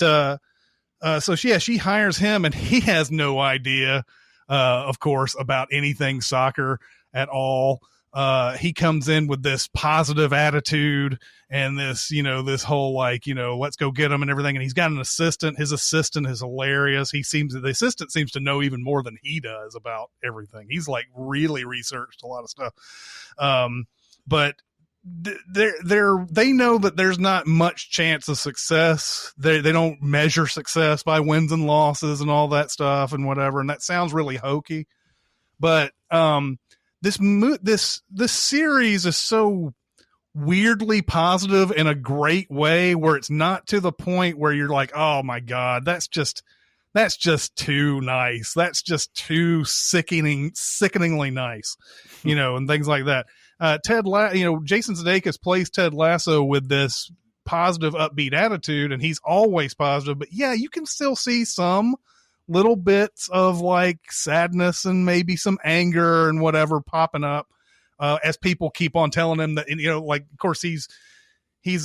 she hires him, and he has no idea, of course, about anything soccer at all. He comes in with this positive attitude and this, this whole let's go get him and everything. And he's got an assistant. His assistant is hilarious. The assistant seems to know even more than he does about everything. He's like really researched a lot of stuff. But they know that there's not much chance of success. They don't measure success by wins and losses and all that stuff and whatever. And that sounds really hokey, but, this series is so weirdly positive in a great way, where it's not to the point where you're like, oh my God, that's just too nice. That's just too sickeningly nice, and things like that. Jason Sudeikis plays Ted Lasso with this positive, upbeat attitude, and he's always positive, but yeah, you can still see some little bits of like sadness and maybe some anger and whatever popping up as people keep on telling him that, of course he's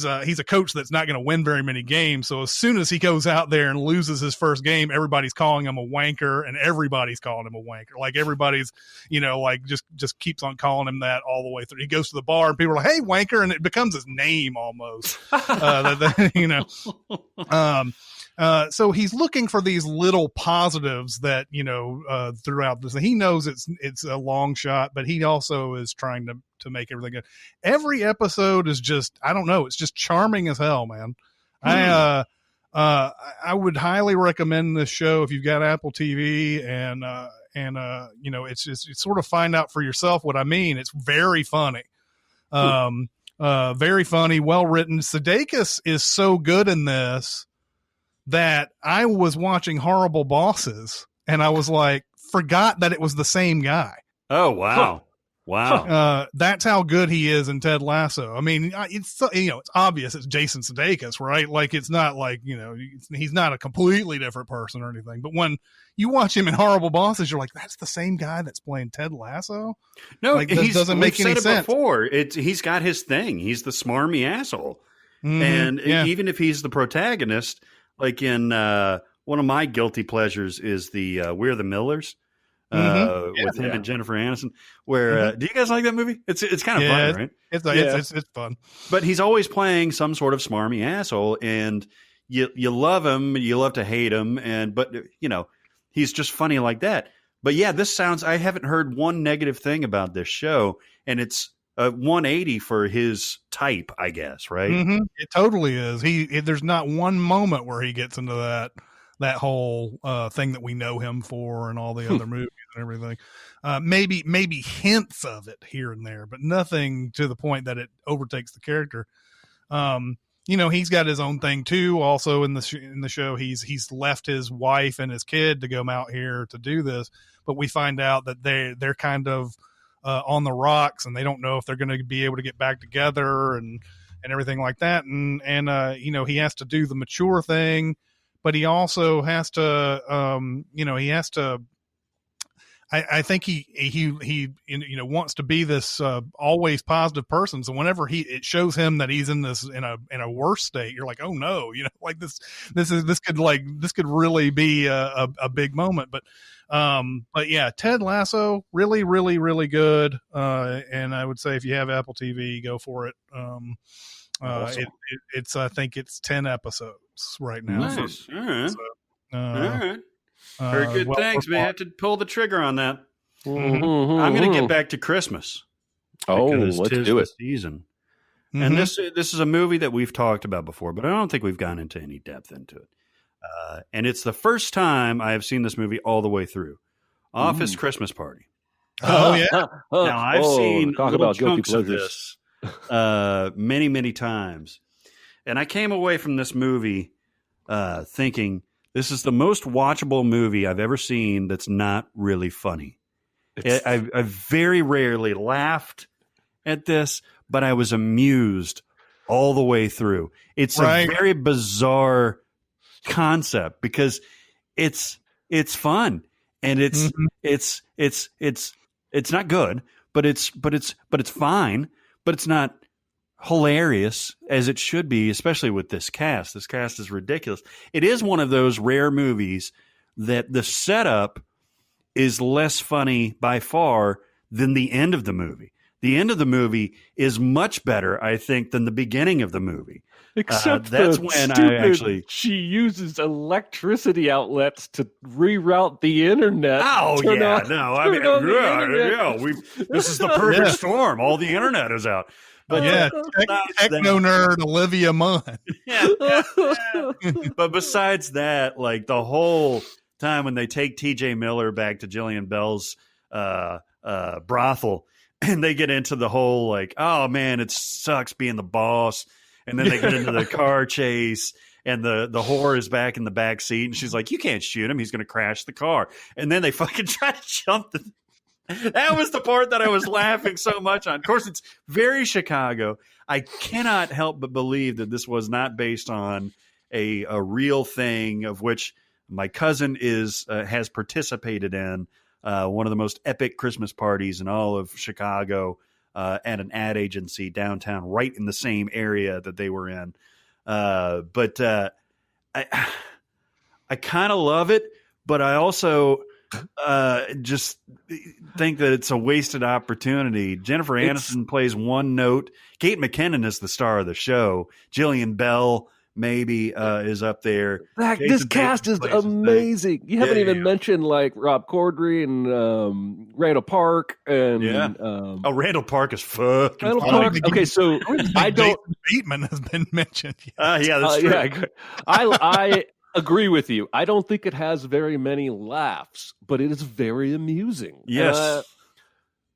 a coach that's not going to win very many games. So as soon as he goes out there and loses his first game, everybody's calling him a wanker, and everybody's calling him a wanker. Like everybody's, just keeps on calling him that all the way through. He goes to the bar and people are like, hey, wanker. And it becomes his name almost, so he's looking for these little positives that, throughout this. He knows it's a long shot, but he also is trying to make everything good. Every episode is just, I don't know, it's just charming as hell, man. I would highly recommend this show if you've got Apple TV and it's sort of find out for yourself what I mean. It's very funny. Very funny, well written. Sudeikis is so good in this that I was watching Horrible Bosses and I was like, forgot that it was the same guy. Oh, wow. Wow. That's how good he is in Ted Lasso. I mean, it's obvious it's Jason Sudeikis, right? Like, it's not like, he's not a completely different person or anything. But when you watch him in Horrible Bosses, you're like, that's the same guy that's playing Ted Lasso? No, like, this doesn't make any sense. Before. He's got his thing. He's the smarmy asshole. Mm-hmm, and even if he's the protagonist, like in one of my guilty pleasures is the We're the Millers. With him and Jennifer Aniston, where do you guys like that movie? It's kind of fun, right? It's fun. But he's always playing some sort of smarmy asshole, and you love him, you love to hate him, but he's just funny like that. But yeah, I haven't heard one negative thing about this show, and it's a 180 for his type, I guess, right? Mm-hmm. It totally is. There's not one moment where he gets into that whole thing that we know him for and all the other movies and everything. Maybe hints of it here and there, but nothing to the point that it overtakes the character. He's got his own thing too. Also in the show, he's left his wife and his kid to come out here to do this, but we find out that they're kind of on the rocks, and they don't know if they're going to be able to get back together and everything like that. And he has to do the mature thing, but he also has to, I think he wants to be this always positive person. So whenever it shows him that he's in a worse state, you're like, oh no, like this could really be a big moment. But yeah, Ted Lasso, really, really, really good. And I would say if you have Apple TV, go for it. Awesome. I think it's 10 episodes right now. Nice. All right. So, all right. Very good. Thanks, man. I have to pull the trigger on that. Mm-hmm. I'm going to get back to Christmas. Let's do it. Season. Mm-hmm. And this is a movie that we've talked about before, but I don't think we've gone into any depth into it. And it's the first time I have seen this movie all the way through. Office Christmas Party. Oh yeah. Now I've seen talk little about guilty chunks of pleasures. this many, many times, and I came away from this movie thinking this is the most watchable movie I've ever seen that's not really funny. I very rarely laughed at this, but I was amused all the way through. It's a very bizarre concept because it's fun and it's not good, but it's fine, but it's not hilarious as it should be, especially with this cast. This cast is ridiculous. It is one of those rare movies that the setup is less funny by far than the end of the movie. The end of the movie is much better, I think, than the beginning of the movie. Except that's when she uses electricity outlets to reroute the internet. Oh yeah, this is the perfect storm. All the internet is out. But techno nerd Olivia Munn. But besides that, like the whole time when they take T.J. Miller back to Jillian Bell's brothel, and they get into the whole like, oh man, it sucks being the boss, and then they get into the car chase, and the whore is back in the back seat, and she's like, you can't shoot him, he's going to crash the car, and then they fucking try to jump the. That was the part that I was laughing so much on. Of course, it's very Chicago. I cannot help but believe that this was not based on a real thing, of which my cousin has participated in one of the most epic Christmas parties in all of Chicago at an ad agency downtown, right in the same area that they were in. But I kind of love it, but I also just think that it's a wasted opportunity. Jennifer Aniston plays one note. Kate McKinnon is the star of the show. Jillian Bell maybe is up there. This cast is amazing. You haven't even mentioned like Rob Corddry and Randall Park and Randall Park is fucking Randall Park. Okay, so I don't. Bateman has been mentioned. That's true. I agree with you. I don't think it has very many laughs, but it is very amusing. Yes.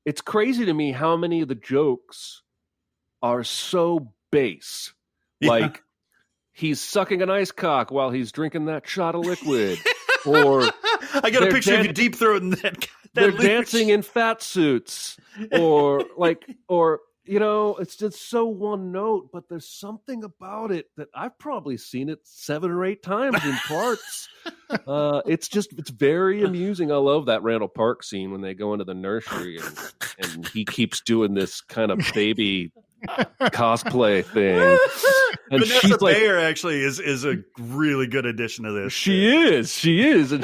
It's crazy to me how many of the jokes are so base. Like he's sucking an ice cock while he's drinking that shot of liquid. Or I got a picture of you deep throating that. They're dancing in fat suits. Or it's just so one note, but there's something about it that I've probably seen it 7 or 8 times in parts. It's very amusing. I love that Randall Park scene when they go into the nursery and he keeps doing this kind of baby cosplay thing. And Vanessa Bayer actually is a really good addition to this. She is. And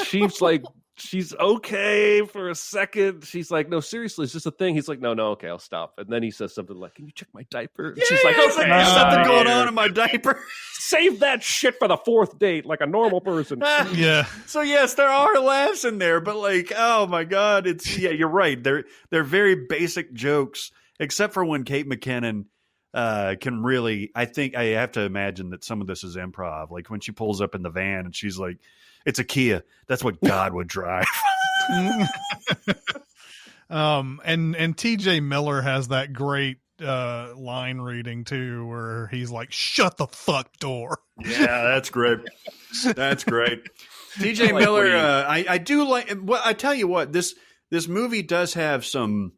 she's okay for a second. She's like, no, seriously, it's just a thing. He's like, no, okay, I'll stop. And then he says something like, can you check my diaper? And she's like, okay, there's something going on in my diaper. Save that shit for the 4th date, like a normal person. Yeah. So yes, there are laughs in there, but like, oh my God, you're right. They're very basic jokes, except for when Kate McKinnon can really, I think I have to imagine that some of this is improv. Like when she pulls up in the van and she's like, it's a Kia. That's what God would drive. And TJ Miller has that great line reading too, where he's like, shut the fuck door. Yeah, that's great. That's great. TJ Miller, I do like, well, I tell you what, this movie does have some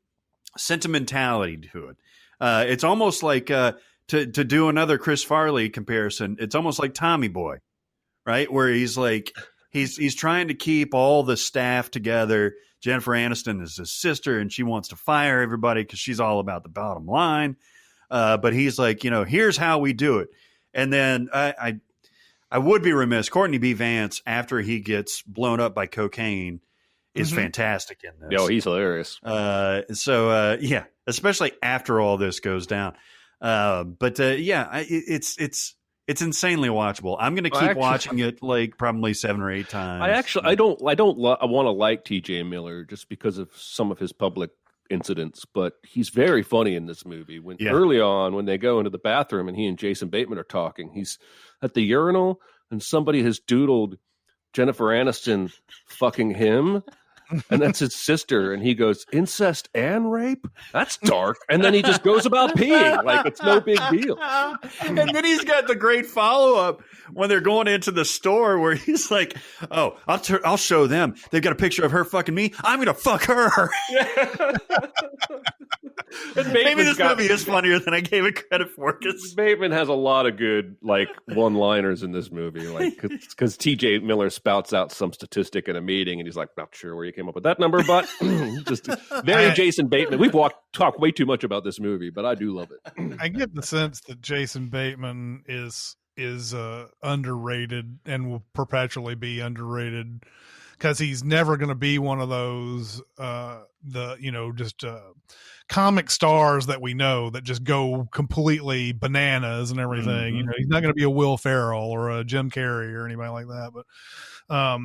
sentimentality to it. It's almost like, to do another Chris Farley comparison, it's almost like Tommy Boy, right? Where he's like, he's trying to keep all the staff together Jennifer Aniston is his sister, and she wants to fire everybody because she's all about the bottom line. But he's like, here's how we do it. And then I would be remiss. Courtney B. Vance, after he gets blown up by cocaine, is fantastic in this. Yo, he's hilarious. Yeah, especially after all this goes down. It's insanely watchable. I'm going to keep watching it like probably 7 or 8 times. I don't want to like T.J. Miller just because of some of his public incidents, but he's very funny in this movie. Early on, when they go into the bathroom and he and Jason Bateman are talking, he's at the urinal and somebody has doodled Jennifer Aniston fucking him. And that's his sister, and he goes, incest and rape? That's dark. And then he just goes about peeing like it's no big deal. And then he's got the great follow-up when they're going into the store where he's like, oh, I'll show them. They've got a picture of her fucking me. I'm going to fuck her. Maybe this movie is funnier than I gave it credit for. Bateman has a lot of good one-liners in this movie, because T.J. Miller spouts out some statistic in a meeting, and he's like, not sure where you came up with that number, but just very Jason Bateman. We've talked way too much about this movie, but I do love it. I get the sense that Jason Bateman is underrated and will perpetually be underrated, because he's never going to be one of those comic stars that we know that just go completely bananas and everything. He's not going to be a Will Ferrell or a Jim Carrey or anybody like that. But I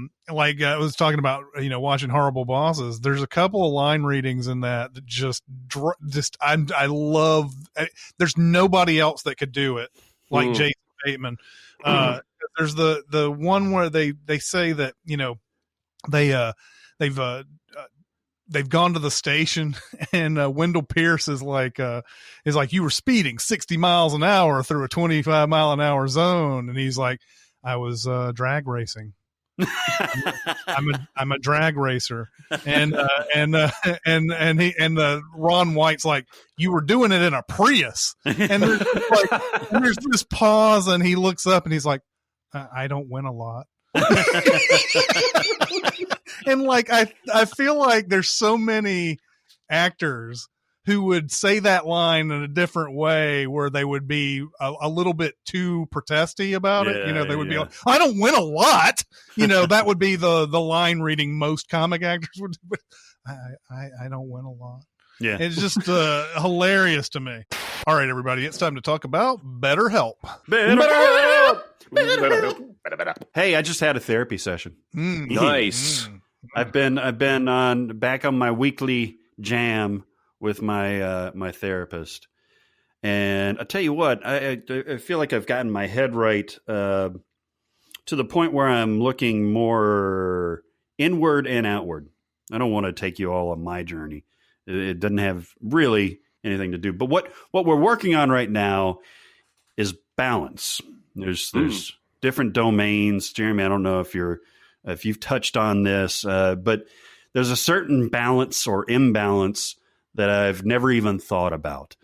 was talking about, watching Horrible Bosses, there's a couple of line readings in that I love. There's nobody else that could do it like Jason Bateman. There's the one where they say that, they've gone to the station, and Wendell Pierce is like, you were speeding 60 miles an hour through a 25 mile an hour zone. And he's like, I was drag racing. I'm a drag racer. And Ron White's like, you were doing it in a Prius. And there's this pause, and he looks up and he's like, I don't win a lot. And I feel like there's so many actors who would say that line in a different way, where they would be a little bit too protesty about it. They would be like, I don't win a lot. That would be the line reading most comic actors would do. I don't win a lot. Yeah. It's just hilarious to me. All right, everybody, it's time to talk about BetterHelp. Hey, I just had a therapy session. Nice. I've been back on my weekly jam with my therapist, and I tell you what, I feel like I've gotten my head right to the point where I'm looking more inward and outward. I don't want to take you all on my journey. It doesn't have really anything to do. But what we're working on right now is balance. There's different domains. Jeremy, I don't know if you've touched on this, but there's a certain balance or imbalance that I've never even thought about.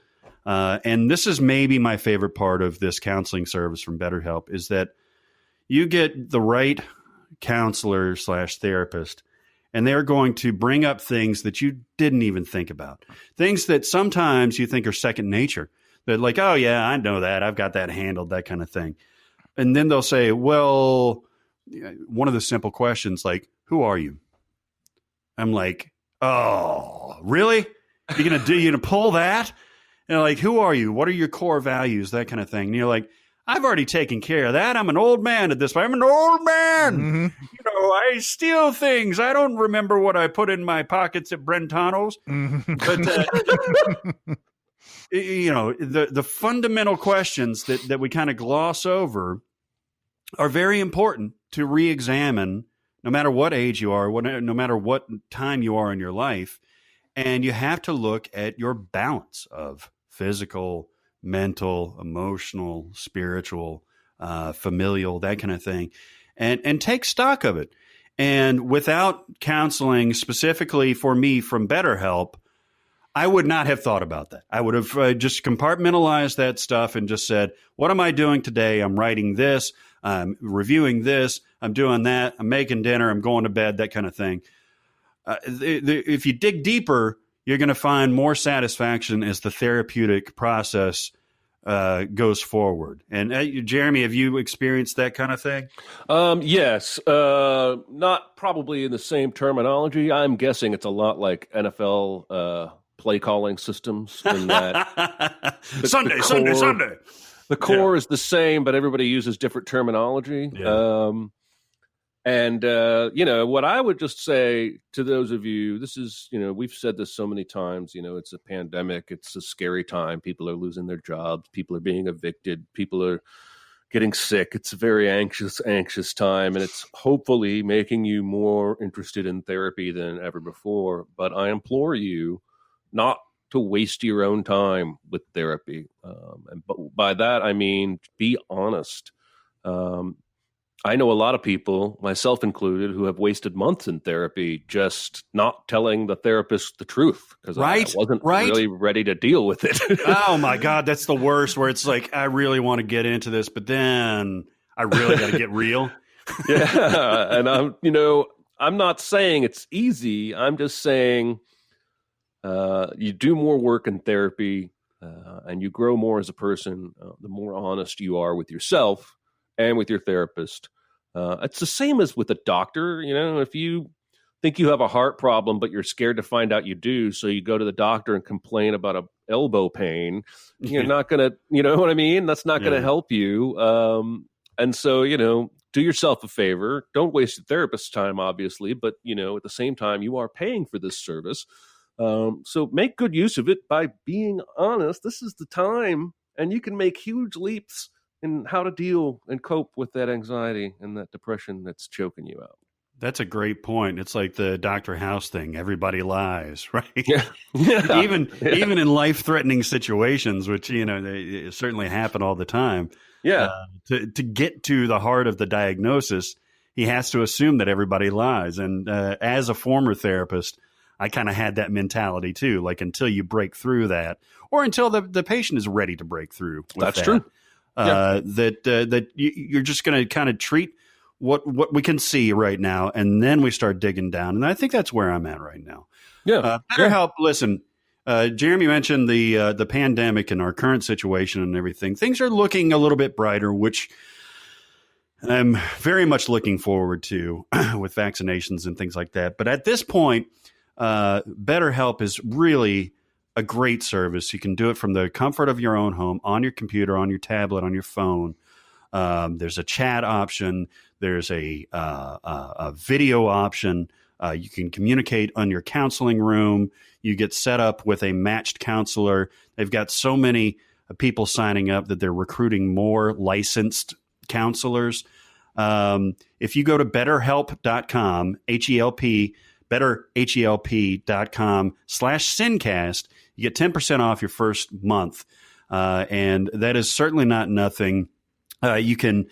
And this is maybe my favorite part of this counseling service from BetterHelp, is that you get the right counselor / therapist, and they're going to bring up things that you didn't even think about. Things that sometimes you think are second nature. They're like, oh yeah, I know that. I've got that handled, that kind of thing. And then they'll say, well, one of the simple questions, like, who are you? I'm like, oh, really? You're gonna pull that? And they're like, who are you? What are your core values? That kind of thing. And you're like, I've already taken care of that. I'm an old man at this point. I'm an old man. Mm-hmm. I steal things. I don't remember what I put in my pockets at Brentano's. Mm-hmm. But the fundamental questions that we kind of gloss over are very important to re-examine, no matter what age you are, no matter what time you are in your life. And you have to look at your balance of physical, mental, emotional, spiritual, familial, that kind of thing, and take stock of it. And without counseling specifically for me from BetterHelp, I would not have thought about that. I would have just compartmentalized that stuff and just said, what am I doing today? I'm writing this. I'm reviewing this. I'm doing that. I'm making dinner. I'm going to bed, that kind of thing. if you dig deeper, you're going to find more satisfaction as the therapeutic process goes forward. And Jeremy, have you experienced that kind of thing? Yes, not probably in the same terminology. I'm guessing it's a lot like NFL play calling systems in that Sunday. The core is the same, but everybody uses different terminology. Yeah. And what I would just say to those of you, this is, we've said this so many times, it's a pandemic. It's a scary time. People are losing their jobs. People are being evicted. People are getting sick. It's a very anxious time. And it's hopefully making you more interested in therapy than ever before. But I implore you not to waste your own time with therapy. And by that, I mean, be honest. I know a lot of people, myself included, who have wasted months in therapy just not telling the therapist the truth because I wasn't really ready to deal with it. Oh my God, that's the worst, where it's like, I really want to get into this, but then I really got to get real. Yeah. And I'm not saying it's easy. I'm just saying you do more work in therapy and you grow more as a person, the more honest you are with yourself and with your therapist. It's the same as with a doctor. If you think you have a heart problem, but you're scared to find out you do, so you go to the doctor and complain about a elbow pain, you're not going to, you know what I mean? That's not going to help you. And so, do yourself a favor. Don't waste your therapist's time, obviously, but, at the same time, you are paying for this service. So make good use of it by being honest. This is the time, and you can make huge leaps in how to deal and cope with that anxiety and that depression that's choking you out. That's a great point. It's like the Dr. House thing. Everybody lies, right? Yeah. Even in life-threatening situations, which, they certainly happen all the time. Yeah. To get to the heart of the diagnosis, he has to assume that everybody lies. And as a former therapist, I kind of had that mentality too. Like, until you break through that, or until the patient is ready to break through. That's true. That you're just going to kind of treat what we can see right now, and then we start digging down. And I think that's where I'm at right now. Yeah. BetterHelp. Listen, Jeremy mentioned the pandemic and our current situation and everything. Things are looking a little bit brighter, which I'm very much looking forward to with vaccinations and things like that. But at this point, BetterHelp is really a great service. You can do it from the comfort of your own home, on your computer, on your tablet, on your phone. There's a chat option. There's a video option. You can communicate on your counseling room. You get set up with a matched counselor. They've got so many people signing up that they're recruiting more licensed counselors. If you go to betterhelp.com, H-E-L-P, betterhelp.com/SinCast, you get 10% off your first month. And that is certainly not nothing. You can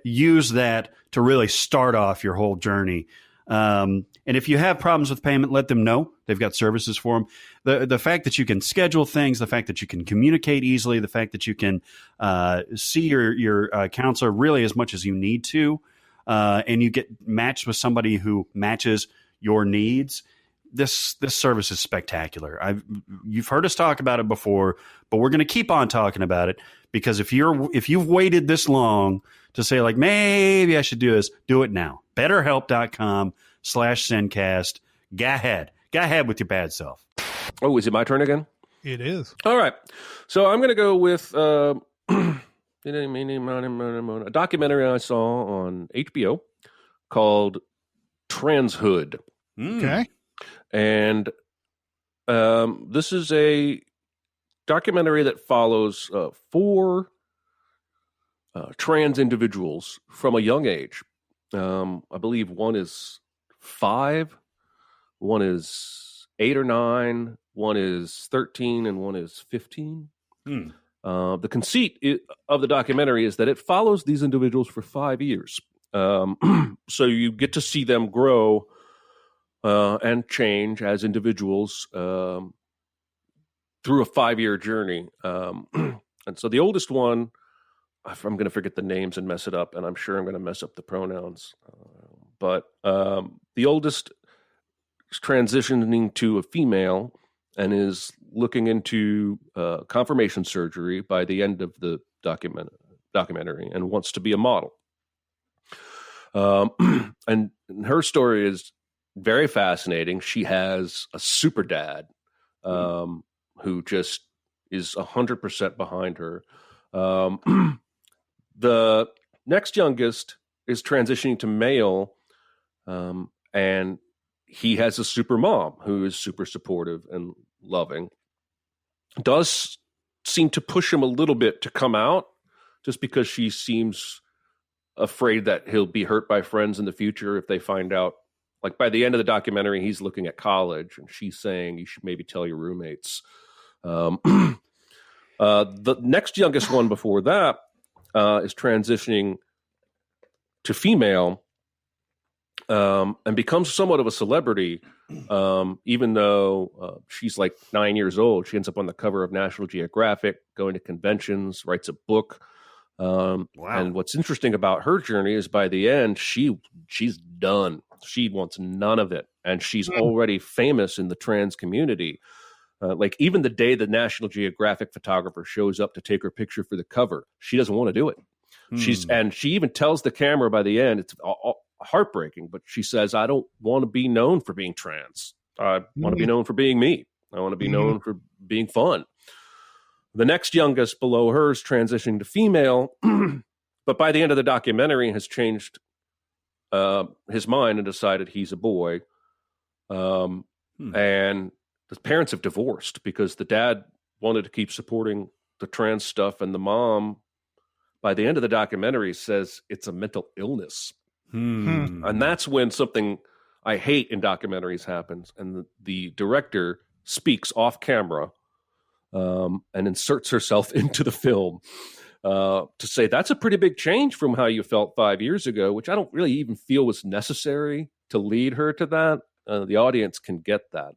use that to really start off your whole journey. And if you have problems with payment, let them know. They've got services for them. The fact that you can schedule things, the fact that you can communicate easily, the fact that you can see your counselor really as much as you need to, and you get matched with somebody who matches your needs. This service is spectacular. You've heard us talk about it before, but we're going to keep on talking about it, because if you've waited this long to say, like, maybe I should do this, do it now. BetterHelp.com/SinCast. Go ahead with your bad self. Oh, is it my turn again? It is. All right. So I'm going to go with a documentary I saw on HBO called Transhood. Okay. And this is a documentary that follows 4 trans individuals from a young age. I believe one is 5, one is 8 or 9, one is 13, and one is 15. The conceit of the documentary is that it follows these individuals for 5 years. So you get to see them grow and change as individuals through a 5-year journey. And so the oldest one, I'm going to forget the names and mess it up, and I'm sure I'm going to mess up the pronouns. But the oldest is transitioning to a female and is looking into confirmation surgery by the end of the documentary and wants to be a model. And her story is very fascinating. She has a super dad who just is 100% behind her. The next youngest is transitioning to male, and he has a super mom who is super supportive and loving. Does seem to push him a little bit to come out, just because she seems afraid that he'll be hurt by friends in the future if they find out. Like by the end of the documentary, he's looking at college, and she's saying you should maybe tell your roommates. The next youngest one before that is transitioning to female, and becomes somewhat of a celebrity, even though she's like 9 years old. She ends up on the cover of National Geographic, going to conventions, writes a book. Wow. And what's interesting about her journey is by the end, she's done. She wants none of it. And she's already famous in the trans community. Like even the day the National Geographic photographer shows up to take her picture for the cover, she doesn't want to do it. And she even tells the camera by the end, it's heartbreaking, but she says, I don't want to be known for being trans. I want to be known for being me. I want to be known for being fun. The next youngest below her is transitioning to female, but by the end of the documentary has changed his mind and decided he's a boy. And the parents have divorced because the dad wanted to keep supporting the trans stuff, and the mom, by the end of the documentary, says it's a mental illness. And that's when something I hate in documentaries happens, and the director speaks off camera and inserts herself into the film to say that's a pretty big change from how you felt 5 years ago, which I don't really even feel was necessary to lead her to that. The audience can get that.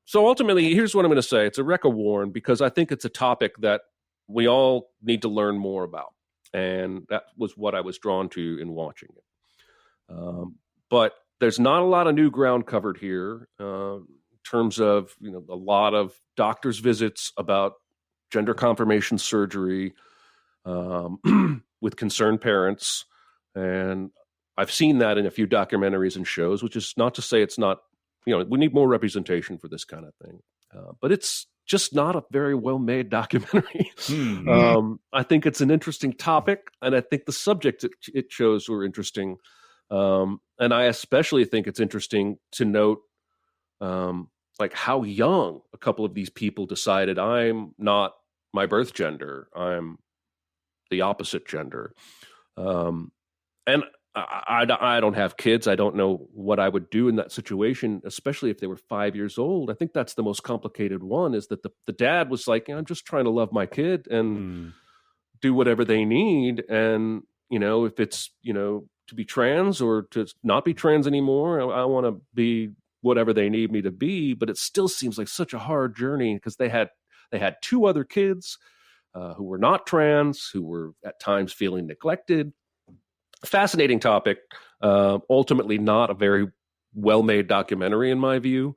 So ultimately, here's what I'm going to say. It's a wreck of Warren because I think it's a topic that we all need to learn more about. And that was what I was drawn to in watching it. But there's not a lot of new ground covered here in terms of, a lot of doctor's visits about gender confirmation surgery with concerned parents. And I've seen that in a few documentaries and shows, which is not to say it's not, we need more representation for this kind of thing. But it's just not a very well-made documentary. I think it's an interesting topic, and I think the subject it shows were interesting. And I especially think it's interesting to note like how young a couple of these people decided I'm not my birth gender, I'm the opposite gender. And I don't have kids. I don't know what I would do in that situation, especially if they were 5 years old. I think that's the most complicated one, is that the dad was like, I'm just trying to love my kid and do whatever they need. And, if it's, to be trans or to not be trans anymore, I want to be whatever they need me to be. But it still seems like such a hard journey because they had 2 other kids who were not trans, who were at times feeling neglected. Fascinating topic. Ultimately, not a very well-made documentary in my view.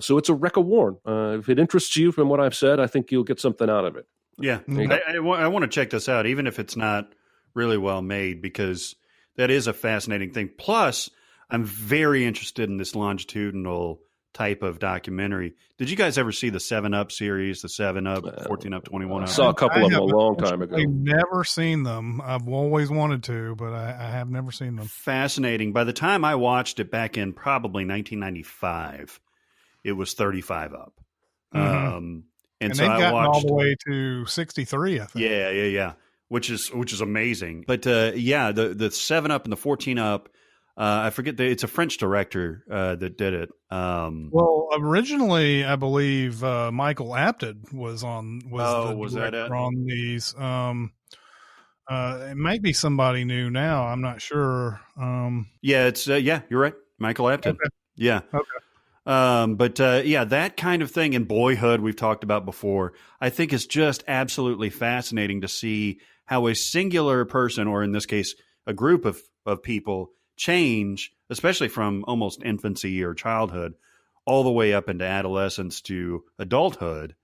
So it's a wreck of Warren. If it interests you from what I've said, I think you'll get something out of it. Yeah, I want to check this out, even if it's not really well made, because that is a fascinating thing. Plus, I'm very interested in this longitudinal type of documentary. Did you guys ever see the 7-Up series, the 7-Up, 14 Up, 21 Up? I saw a couple of them a long time ago. I've never seen them. I've always wanted to, but I have never seen them. Fascinating. By the time I watched it back in probably 1995, it was 35 Up. And so they've gotten all the way to 63, I think. Yeah. Which is amazing. But the 7-Up and the 14 Up, I forget. It's a French director that did it. Well, originally, I believe Michael Apted was the director on these. It might be somebody new now. I'm not sure. It's you're right, Michael Apted. Okay. Yeah. Okay. But that kind of thing in Boyhood we've talked about before, I think is just absolutely fascinating to see how a singular person, or in this case, a group of people, change, especially from almost infancy or childhood all the way up into adolescence to adulthood.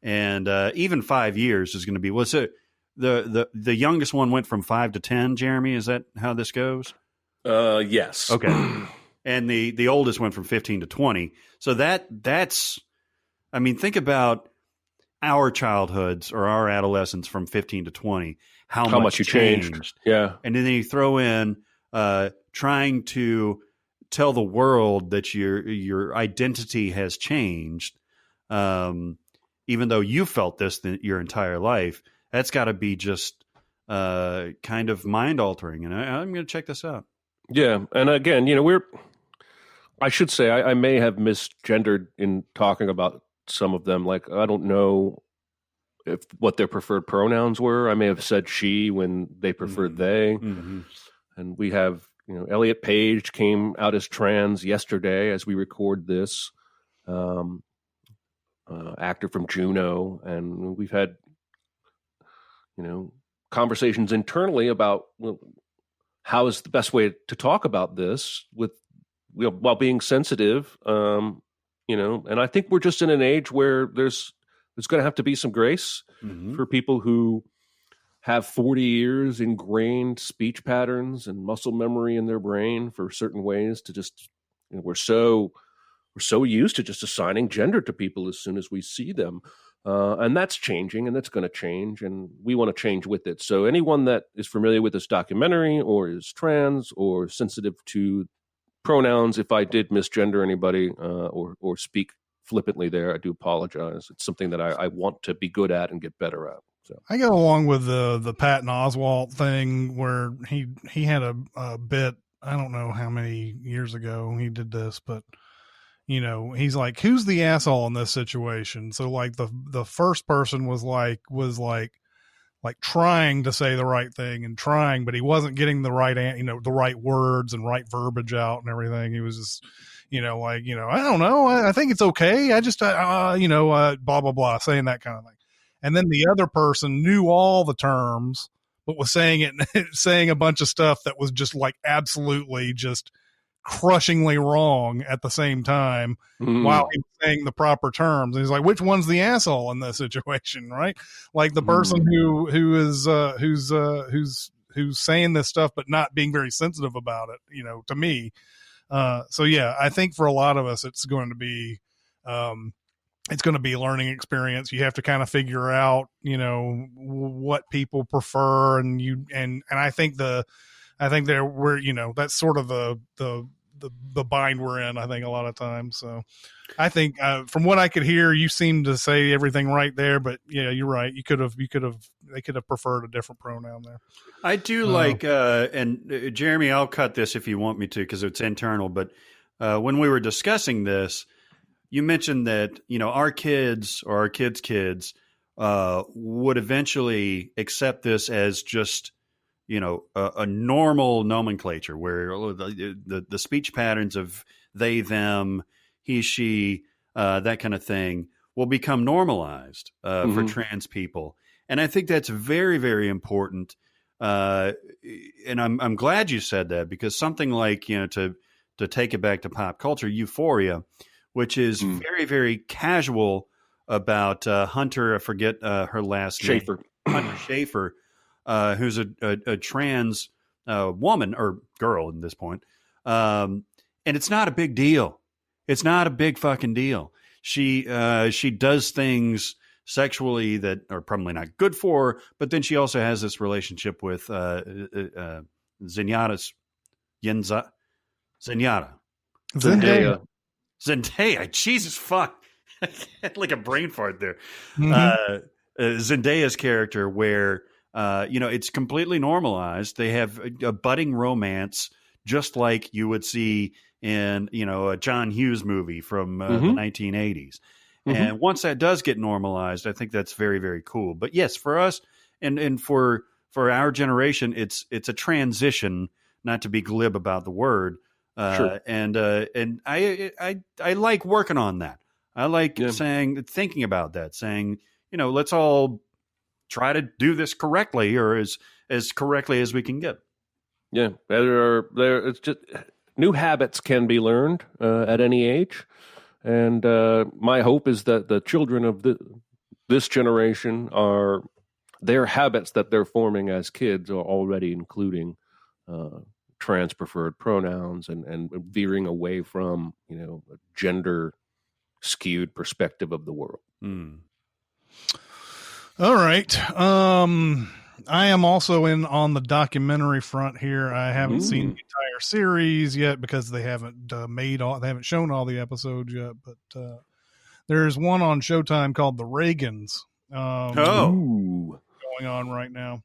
And even 5 years is going to be, what's it? The youngest one went from 5 to 10, Jeremy. Is that how this goes? Yes. Okay. And the oldest went from 15 to 20. So that's, I mean, think about our childhoods or our adolescence from 15 to 20, how much you changed. Yeah. And then you throw in trying to tell the world that your identity has changed, even though you felt this your entire life. That's got to be just kind of mind altering. And I'm going to check this out. Yeah. And again, I should say I may have misgendered in talking about some of them. Like, I don't know what their preferred pronouns were. I may have said she when they preferred they. Mm-hmm. And we have, Elliot Page came out as trans yesterday as we record this, actor from Juno. And we've had, conversations internally about how is the best way to talk about this while being sensitive, and I think we're just in an age where there's going to have to be some grace for people who have 40 years ingrained speech patterns and muscle memory in their brain for certain ways to just, we're so used to just assigning gender to people as soon as we see them. And that's changing, and that's going to change, and we want to change with it. So anyone that is familiar with this documentary or is trans or sensitive to pronouns, if I did misgender anybody or speak flippantly there, I do apologize. It's something that I want to be good at and get better at. So I go along with the Patton Oswalt thing where he had a bit, I don't know how many years ago he did this, but he's like, who's the asshole in this situation? So like the first person was like trying to say the right thing and trying, but he wasn't getting the right, the right words and right verbiage out and everything. He was just, I don't know. I think it's okay. I just, blah, blah, blah, saying that kind of thing. And then the other person knew all the terms, but was saying a bunch of stuff that was just like absolutely just crushingly wrong at the same time while he was saying the proper terms. And he's like, which one's the asshole in this situation, right? Like the person who's saying this stuff but not being very sensitive about it, to me. So yeah, I think for a lot of us it's going to be a learning experience. You have to kind of figure out, what people prefer, and I think that's sort of the bind we're in, I think, a lot of times. So I think from what I could hear, you seem to say everything right there, but yeah, you're right. They could have preferred a different pronoun there. I do like, and Jeremy, I'll cut this if you want me to, because it's internal, but when we were discussing this, you mentioned that, our kids or our kids would eventually accept this as just, a normal nomenclature where the speech patterns of they, them, he, she, that kind of thing will become normalized for trans people. And I think that's very, very important. And I'm glad you said that, because something like, to take it back to pop culture, Euphoria, which is very, very casual about Hunter, I forget her last name. Hunter Schafer. Who's a trans woman or girl at this point. And it's not a big deal. It's not a big fucking deal. She does things sexually that are probably not good for her, but then she also has this relationship with Zendaya. Jesus fuck. I had like a brain fart there. Zendaya's character where it's completely normalized. They have a budding romance, just like you would see in, a John Hughes movie from the 1980s. And once that does get normalized, I think that's very, very cool. But yes, for us and for our generation, it's a transition, not to be glib about the word. Sure. And I like working on that. I like thinking about that, saying, let's all try to do this correctly, or as correctly as we can get. Yeah, it's just new habits can be learned at any age. And my hope is that the children of this generation their habits that they're forming as kids are already including trans preferred pronouns and veering away from, a gender skewed perspective of the world. All right. I am also in on the documentary front here. I haven't seen the entire series yet because they haven't they haven't shown all the episodes yet, but there's one on Showtime called The Reagans. Going on right now.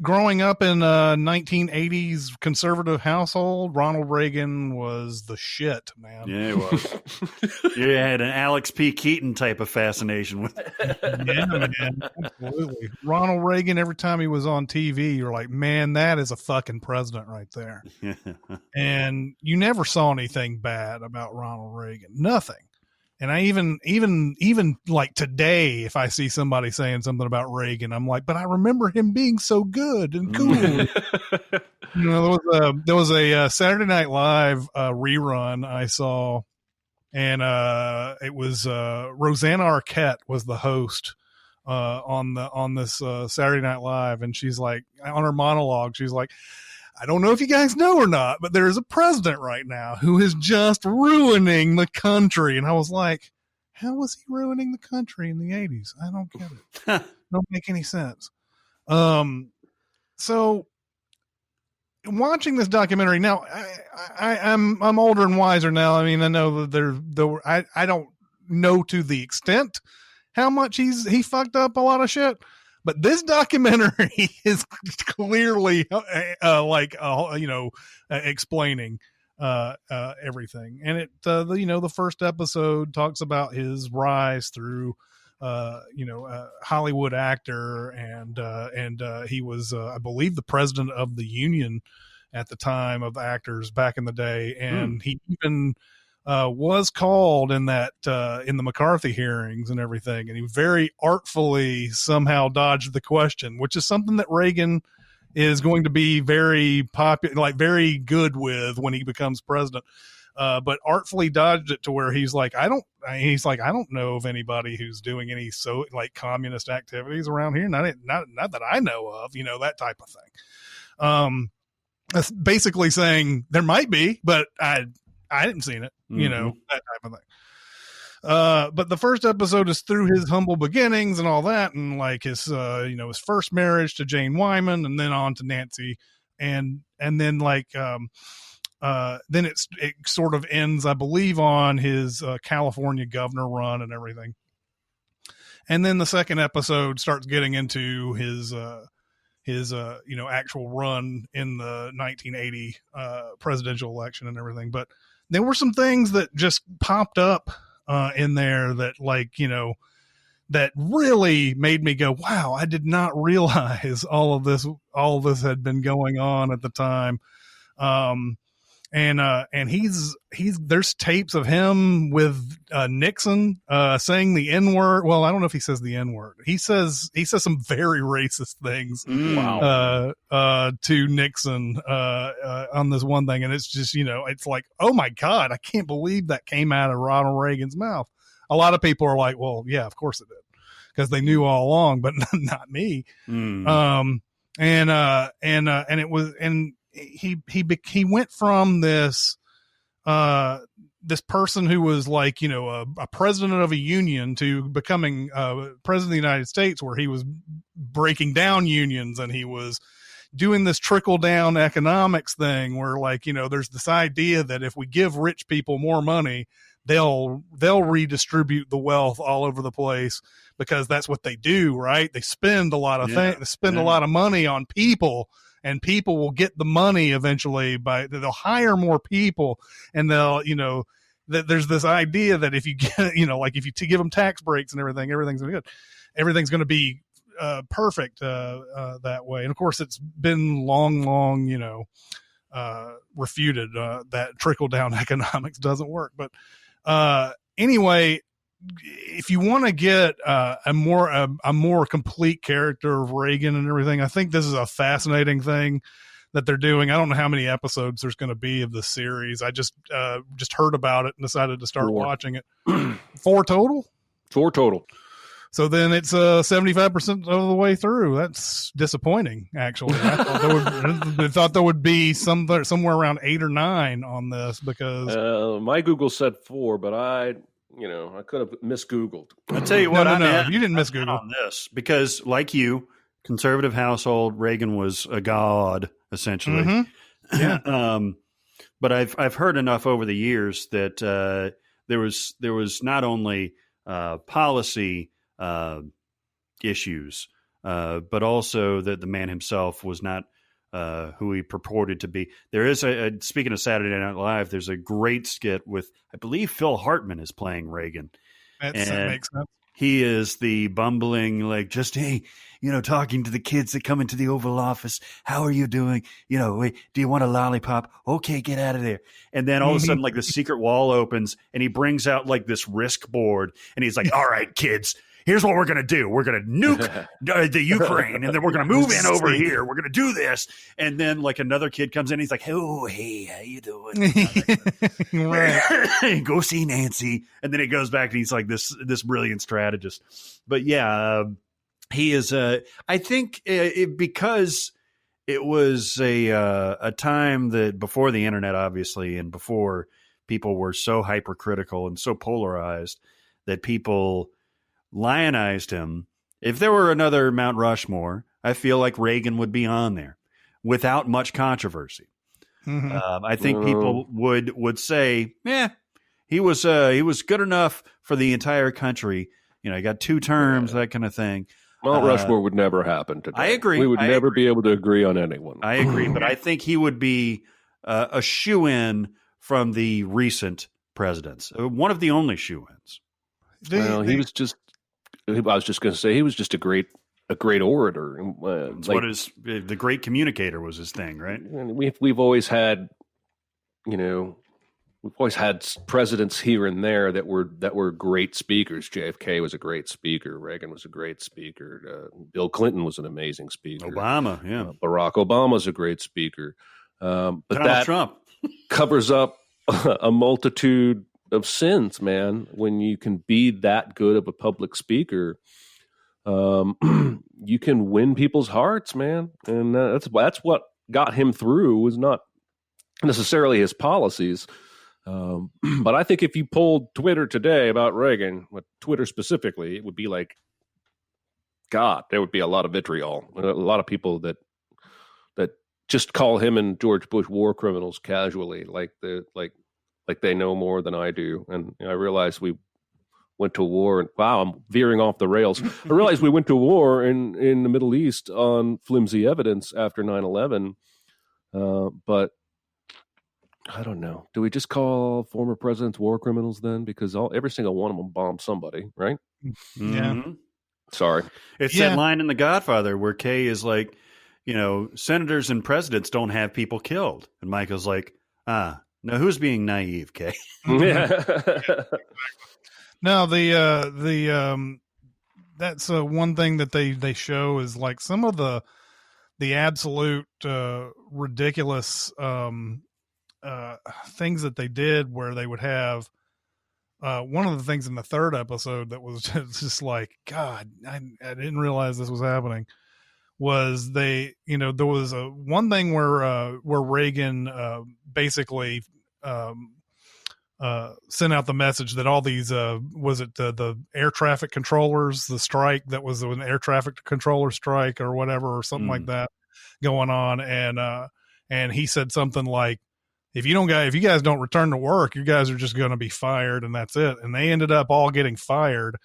Growing up in a 1980s conservative household, Ronald Reagan was the shit, man. Yeah, it was. You had an Alex P. Keaton type of fascination with it. Yeah, man. Absolutely. Ronald Reagan, every time he was on TV, you're like, man, that is a fucking president right there. And you never saw anything bad about Ronald Reagan. Nothing. And I even like today, if I see somebody saying something about Reagan, I'm like, but I remember him being so good and cool. There was a Saturday Night Live rerun I saw, and it was Rosanna Arquette was the host on this Saturday Night Live, and she's like, on her monologue, she's like, I don't know if you guys know or not, but there is a president right now who is just ruining the country. And I was like, how was he ruining the country in the 80s? I don't get it. Don't make any sense. So watching this documentary now, I'm older and wiser now. I mean, I know that I don't know to the extent how much he fucked up a lot of shit. But this documentary is clearly explaining everything. And it, the first episode talks about his rise through, Hollywood actor. And he was, I believe, the president of the union at the time of actors back in the day. And he even was called in the McCarthy hearings and everything, and he very artfully somehow dodged the question, which is something that Reagan is going to be very popular, like very good with when he becomes president. But artfully dodged it to where he's like, I don't know of anybody who's doing any communist activities around here. Not that I know of, that type of thing. That's basically saying there might be, but I didn't see it, that type of thing. But the first episode is through his humble beginnings and all that. And like his, his first marriage to Jane Wyman and then on to Nancy. And then then it sort of ends, I believe, on his California governor run and everything. And then the second episode starts getting into his actual run in the 1980 presidential election and everything. But there were some things that just popped up in there that that really made me go, wow, I did not realize all of this had been going on at the time. And he's there's tapes of him with Nixon saying the N-word. Well, I don't know if he says the N-word. He says some very racist things to Nixon on this one thing, and it's just it's like, oh my God, I can't believe that came out of Ronald Reagan's mouth. A lot of people are like, well, yeah, of course it did, because they knew all along, but not me. And it was he went from this person who was like, a president of a union to becoming president of the United States, where he was breaking down unions and he was doing this trickle down economics thing where there's this idea that if we give rich people more money, they'll redistribute the wealth all over the place, because that's what they do, right? They spend a lot of things, they spend a lot of money on people. And people will get the money eventually they'll hire more people, and they'll, that there's this idea that if you get, if you give them tax breaks and everything's going to be good, everything's going to be perfect that way. And of course, it's been long, refuted that trickle down economics doesn't work. But anyway, if you want to get a more complete character of Reagan and everything, I think this is a fascinating thing that they're doing. I don't know how many episodes there's going to be of the series. I just heard about it and decided to start watching it. 4 total? 4 total. So then it's 75% of the way through. That's disappointing, actually. I thought there would be somewhere around 8 or 9 on this because my Google said 4, but I could have misgoogled. I'll tell you what, no, you didn't miss Google on this because, like you, conservative household, Reagan was a god essentially. Mm-hmm. Yeah. But I've heard enough over the years that there was not only policy issues, but also that the man himself was not who he purported to be. There is speaking of Saturday Night Live, there's a great skit with, I believe Phil Hartman is playing Reagan. That makes sense. He is the bumbling, like, just, hey, talking to the kids that come into the Oval Office. How are you doing? Wait, do you want a lollipop? Okay, get out of there. And then all of a sudden, like, the secret wall opens and he brings out like this risk board and he's like, all right, kids, here's what we're going to do. We're going to nuke the Ukraine, and then we're going to move in over here. We're going to do this. And then, like, another kid comes in. He's like, oh, hey, how you doing? Right. Go see Nancy. And then he goes back and he's like this brilliant strategist. But, yeah, he is I think because it was a time that before the internet, obviously, and before people were so hypercritical and so polarized that people lionized him. If there were another Mount Rushmore, I feel like Reagan would be on there without much controversy. Mm-hmm. I think people would say, he was good enough for the entire country. He got 2 terms, that kind of thing. Mount Rushmore would never happen today. I agree. We would never be able to agree on anyone. I agree, but I think he would be a shoo-in from the recent presidents, one of the only shoo-ins. Well, he was just. I was just going to say he was just a great orator. The great communicator was his thing, right? We've always had, presidents here and there that were great speakers. JFK was a great speaker. Reagan was a great speaker. Bill Clinton was an amazing speaker. Obama, yeah. Barack Obama's a great speaker. But Donald Trump covers up a multitude of sins, man. When you can be that good of a public speaker, you can win people's hearts, man. And that's what got him through, was not necessarily his policies. But I think if you polled Twitter today about Reagan, Twitter specifically, it would be like, God, there would be a lot of vitriol. A lot of people that just call him and George Bush war criminals casually, like they know more than I do. And I realized we went to war, and wow, I'm veering off the rails. I realized we went to war in the Middle East on flimsy evidence after 9/11. But I don't know. Do we just call former presidents war criminals then? Because every single one of them bombed somebody, right? Yeah. Mm-hmm. Sorry. It's that line in The Godfather where Kay is like, senators and presidents don't have people killed. And Michael's like, no, who's being naive, Kay? No, that's one thing that they show is like some of the absolute ridiculous things that they did, where they would have one of the things in the 3rd episode that was just like, God, I didn't realize this was happening. Was there was one thing where Reagan basically sent out the message that all these was it the air traffic controllers, the strike that was an air traffic controller strike or whatever, or something like that going on, and he said something like, if you guys don't return to work, you guys are just going to be fired, and that's it. And they ended up all getting fired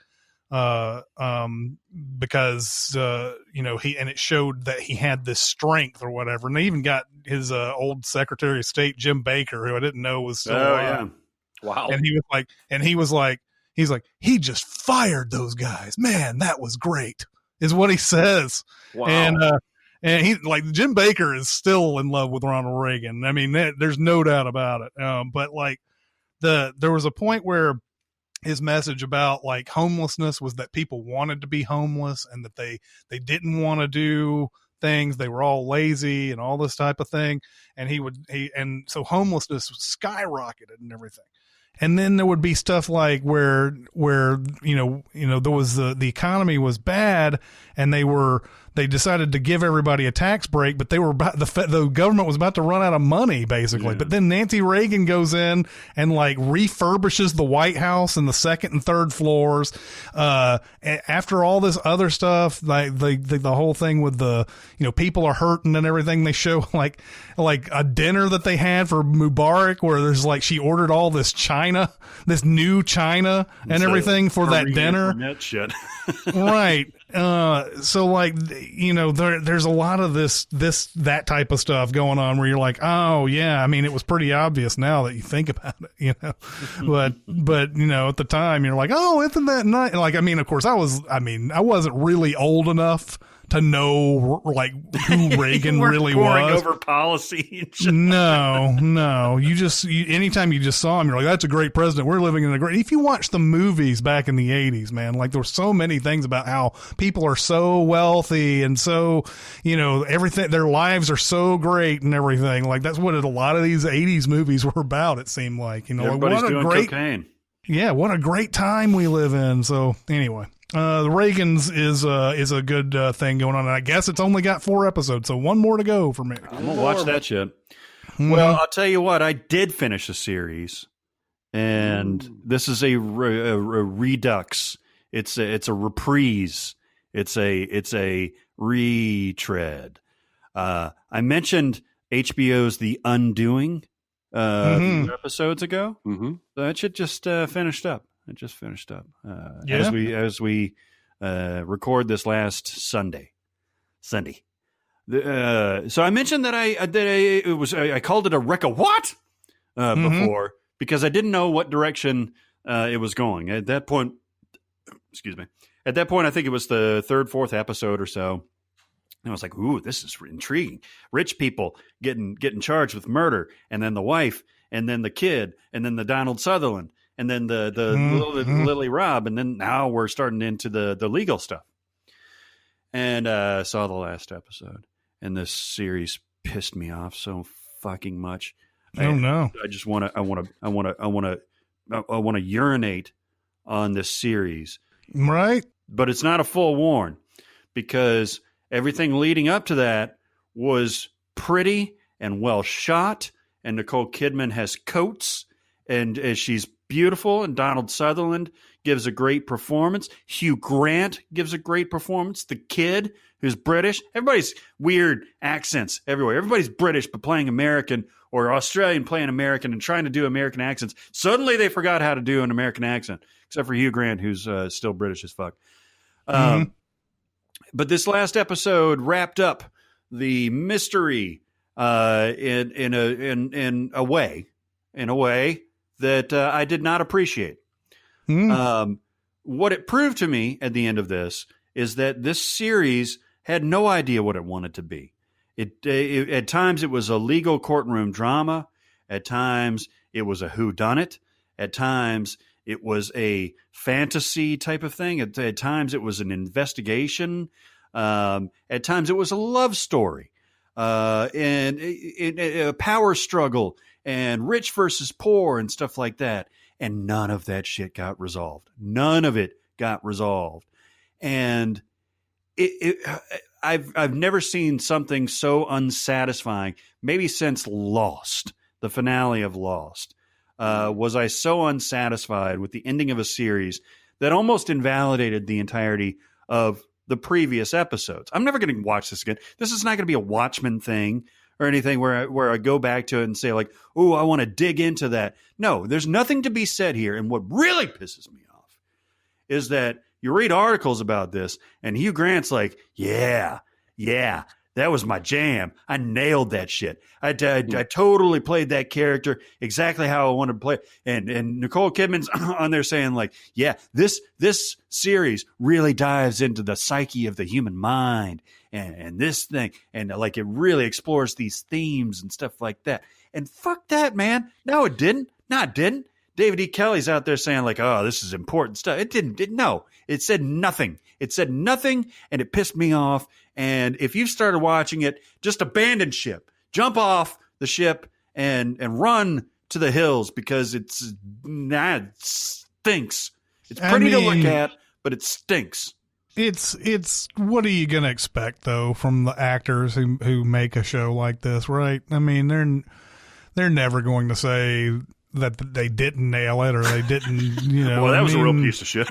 because it showed that he had this strength or whatever. And they even got his old Secretary of State, Jim Baker, who I didn't know was still alive. Yeah. Wow. And he's like, he just fired those guys. Man, that was great, is what he says. Wow. And he, like, Jim Baker is still in love with Ronald Reagan. I mean, there's no doubt about it. But like there was a point where his message about like homelessness was that people wanted to be homeless and that they didn't want to do things. They were all lazy and all this type of thing. And so homelessness skyrocketed and everything. And then there would be stuff like where there was the economy was bad, and they decided to give everybody a tax break, but the government was about to run out of money basically. Yeah. But then Nancy Reagan goes in and like refurbishes the White House and the second and third floors. After all this other stuff, like the whole thing with the, people are hurting and everything, they show like a dinner that they had for Mubarak where there's like, she ordered all this china, this new china and everything for that dinner. That shit. Right. So like, there's a lot of that type of stuff going on where you're like, oh yeah, I mean, it was pretty obvious now that you think about it, but at the time you're like, oh, isn't that nice? Like, I mean, of course I wasn't really old enough to know like who Reagan really was. Over policy. No. Anytime you just saw him, you're like, that's a great president. We're living in a great. If you watch the movies back in the 80s, man, like there were so many things about how people are so wealthy and so, everything, their lives are so great and everything. Like that's what a lot of these 80s movies were about. It seemed like, everybody's doing cocaine. Yeah. What a great time we live in. So anyway. The Reagans is a good thing going on, and I guess it's only got 4 episodes, so one more to go for me. I'm gonna watch that shit. Well, I'll tell you what, I did finish a series, and this is a redux. It's a reprise. It's a retread. I mentioned HBO's The Undoing episodes ago. Mm-hmm. That shit just finished up. It just finished up as we record this last Sunday. So I mentioned that I called it a what before because I didn't know what direction it was going at that point. Excuse me. At that point, I think it was the 3rd, 4th episode or so. And I was like, "Ooh, this is intriguing. Rich people getting charged with murder, and then the wife, and then the kid, and then the Donald Sutherland." And then the Lily Robb, and then now we're starting into the legal stuff. And saw the last episode, and this series pissed me off so fucking much. Oh no! I just want to urinate on this series, right? But it's not a full warn because everything leading up to that was pretty and well shot, and Nicole Kidman has coats, and she's beautiful, and Donald Sutherland gives a great performance. Hugh Grant gives a great performance. The kid, who's British, everybody's weird accents everywhere. Everybody's British but playing American, or Australian playing American and trying to do American accents. Suddenly they forgot how to do an American accent, except for Hugh Grant, who's still British as fuck. But this last episode wrapped up the mystery in a way that I did not appreciate. What it proved to me at the end of this is that this series had no idea what it wanted to be. It at times it was a legal courtroom drama. At times it was a whodunit. At times it was a fantasy type of thing. At times it was an investigation. At times it was a love story and a power struggle and rich versus poor and stuff like that. And none of that shit got resolved. None of it got resolved. And I've never seen something so unsatisfying, maybe since Lost, the finale of Lost. Was I so unsatisfied with the ending of a series that almost invalidated the entirety of the previous episodes. I'm never going to watch this again. This is not going to be a Watchmen thing or anything where I go back to it and say like, oh, I want to dig into that. No, there's nothing to be said here. And what really pisses me off is that you read articles about this and Hugh Grant's like, yeah, that was my jam. I nailed that shit. I totally played that character exactly how I wanted to play. And Nicole Kidman's on there saying like, yeah, this series really dives into the psyche of the human mind and this thing. And like it really explores these themes and stuff like that. And fuck that, man. No, it didn't. No, it didn't. David E. Kelly's out there saying like, oh, this is important stuff. It didn't. No, it said nothing. It said nothing, and it pissed me off. And if you've started watching it, just abandon ship, jump off the ship, and run to the hills because it stinks. It's pretty to look at, but it stinks. It's what are you gonna expect though from the actors who make a show like this, right? I mean, they're never going to say that they didn't nail it or they didn't, Well, that was a real piece of shit.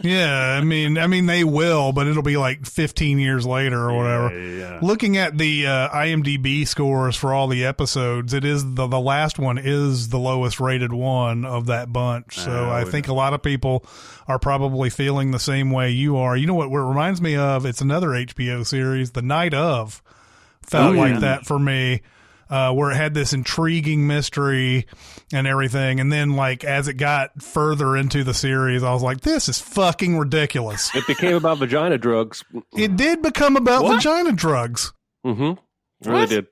Yeah, I mean, they will, but it'll be like 15 years later or whatever. Yeah. Looking at the IMDb scores for all the episodes, it is the last one is the lowest rated one of that bunch. So I think a lot of people are probably feeling the same way you are. You know what it reminds me of? It's another HBO series, The Night Of. Felt like that for me. Where it had this intriguing mystery and everything. And then, like, as it got further into the series, I was like, this is fucking ridiculous. It became about vagina drugs. It did become about vagina drugs. Mm-hmm. It really did.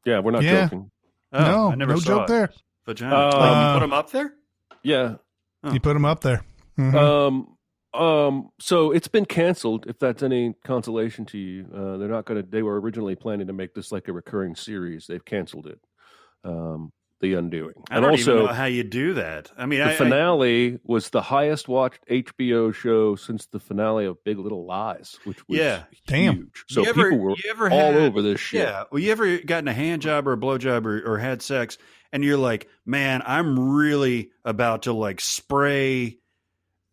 Yeah, we're not joking. Oh, no, I never no saw joke it. there. Vagina. You put them up there? Yeah. You put them up there. Mm-hmm. So it's been canceled. If that's any consolation to you, they're not going to. They were originally planning to make this like a recurring series. They've canceled it. The Undoing. I don't even know how you do that. I mean, the finale was the highest watched HBO show since the finale of Big Little Lies, which was huge. So people were all over this shit. Yeah. Well, you ever gotten a hand job or a blow job or had sex, and you're like, man, I'm really about to like spray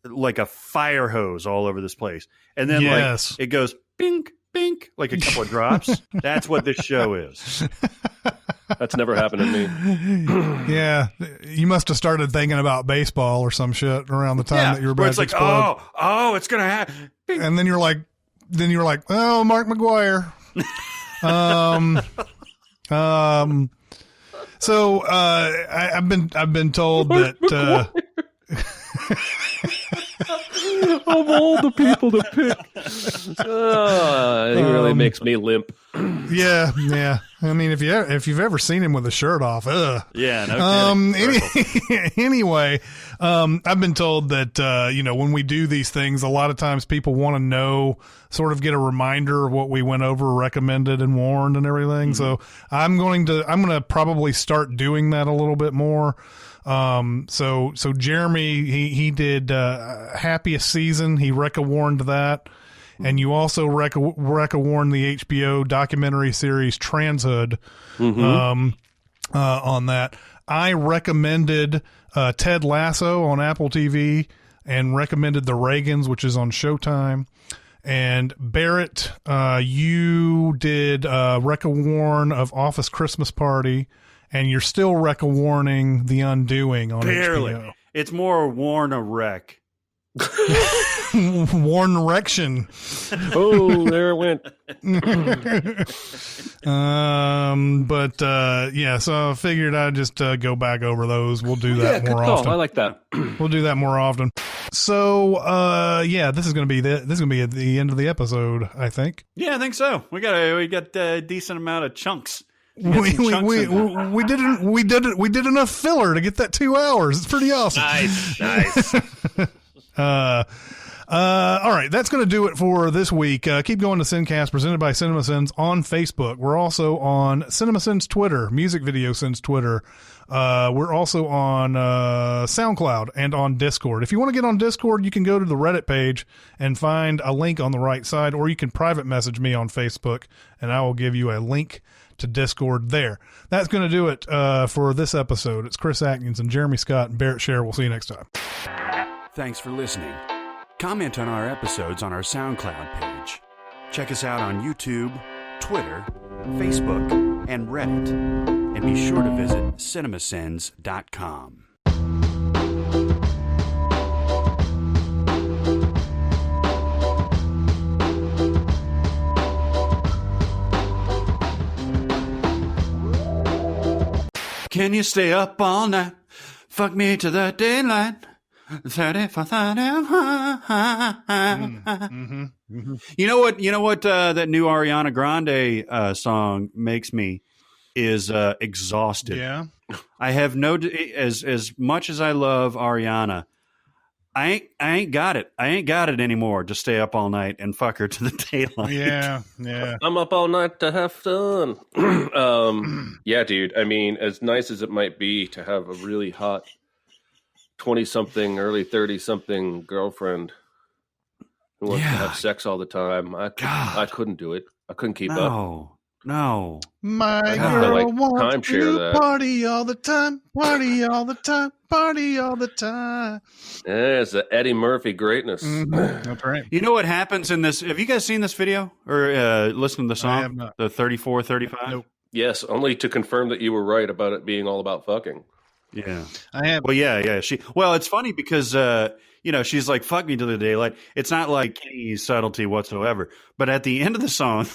like a fire hose all over this place. And then like it goes bink, bink, like a couple of drops. That's what this show is. That's never happened to me. Yeah. You must have started thinking about baseball or some shit around the time that you were about to explode. It's going to happen. And then you're like, oh, Mark McGuire. So I've been told that of all the people to pick, it really makes me limp. Yeah. I mean, if you've ever seen him with a shirt off, yeah. No anyway, I've been told that when we do these things, a lot of times people want to know, sort of get a reminder of what we went over, recommended, and warned, and everything. Mm-hmm. So I'm going to probably start doing that a little bit more. So Jeremy, he did Happiest Season. He warned that. And you also warned the HBO documentary series Transhood on that. I recommended Ted Lasso on Apple TV and recommended The Reagans, which is on Showtime. And Barrett, you did warn of Office Christmas Party. And you're still warning The Undoing on HBO. It's more warn a wreck. Warn erection. Oh, there it went. So I figured I'd just go back over those. We'll do that more often. I like that. We'll do that more often. So this is gonna be at the end of the episode, I think. Yeah, I think so. We got a decent amount of chunks. We did enough filler to get that 2 hours. It's pretty awesome. Nice. All right, that's going to do it for this week. Keep going to SinCast, presented by Cinemasins on Facebook. We're also on Cinemasins Twitter, Music Video Sins Twitter. We're also on SoundCloud and on Discord. If you want to get on Discord, you can go to the Reddit page and find a link on the right side, or you can private message me on Facebook, and I will give you a link to Discord there. That's going to do it for this episode. It's Chris Atkins and Jeremy Scott and Barrett Sher. We'll see you next time. Thanks for listening. Comment on our episodes on our SoundCloud page. Check us out on YouTube, Twitter, Facebook, and Reddit. And be sure to visit cinemasins.com. Can you stay up all night? Fuck me to the daylight. 30 for 30. You know what that new Ariana Grande song makes me is exhausted. Yeah. I have as much as I love Ariana, I ain't got it. I ain't got it anymore to stay up all night and fuck her to the daylight. Yeah. I'm up all night to have fun. Yeah, dude. I mean, as nice as it might be to have a really hot 20-something, early 30-something girlfriend who wants to have sex all the time, I couldn't do it. I couldn't keep up. No. My I have to, girl like, wants timeshare to that. party all the time, party all the time, party all the time. Yeah, it's the Eddie Murphy greatness. That's right. You know what happens in this? Have you guys seen this video or listened to the song? I have not. The 34, 35? Nope. Yes, only to confirm that you were right about it being all about fucking. Yeah. I have. Well, yeah. It's funny because, she's like, fuck me to the daylight. It's not like any subtlety whatsoever. But at the end of the song,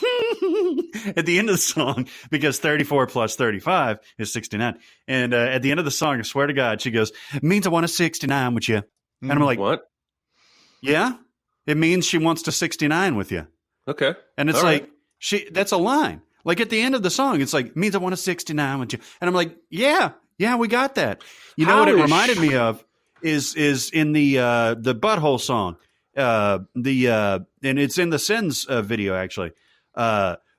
because 34 plus 35 is 69. And at the end of the song, I swear to God, she goes, it means I want to 69 with you. And I'm like, What? Yeah, it means she wants to 69 with you. Okay. And it's All like, right. that's a line. Like at the end of the song, it's like, means I want to 69 with you. And I'm like, yeah, we got that. You know How what it is reminded me of is in the Butthole song. And it's in the Sins video, actually.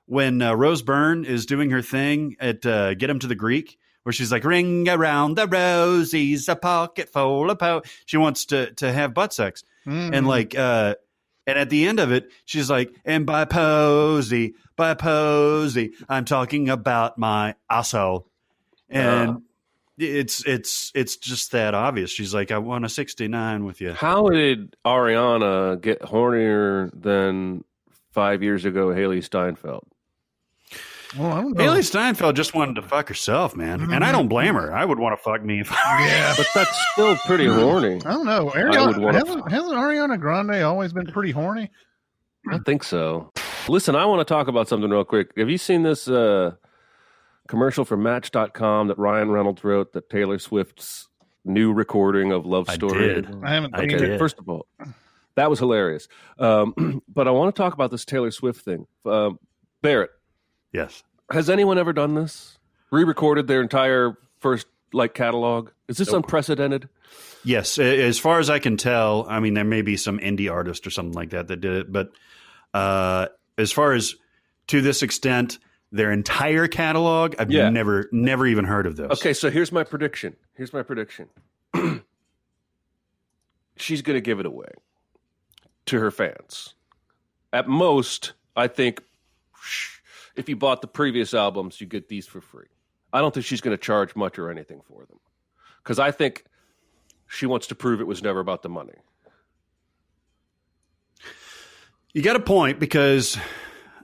When Rose Byrne is doing her thing at Get Him to the Greek, where she's like, ring around the rosies, a pocket full of she wants to have butt sex. And like, and at the end of it, she's like, and by posy, I'm talking about my asshole. And it's just that obvious. She's like, I want a 69 with you. How did Ariana get hornier than 5 years ago Haley Steinfeld? Well, I don't know. Haley Steinfeld just wanted to fuck herself, man. And I don't blame her. I would want to fuck me if Yeah. But that's still pretty horny. I don't know. Hasn't Ariana Grande always been pretty horny? I think so. Listen, I want to talk about something real quick. Have you seen this commercial for Match.com that Ryan Reynolds wrote, that Taylor Swift's new recording of Love Story? I haven't seen Okay, it. first of all, that was hilarious. But I want to talk about this Taylor Swift thing. Barrett, Yes. has anyone ever done this? Re-recorded their entire first catalog? Is this unprecedented? Yes. As far as I can tell, I mean, there may be some indie artist or something like that did it. But as far as to this extent, their entire catalog, I've never even heard of this. Okay, so here's my prediction. She's going to give it away to her fans. At most, I think if you bought the previous albums, you get these for free. I don't think she's going to charge much or anything for them, because I think she wants to prove it was never about the money. You got a point, because,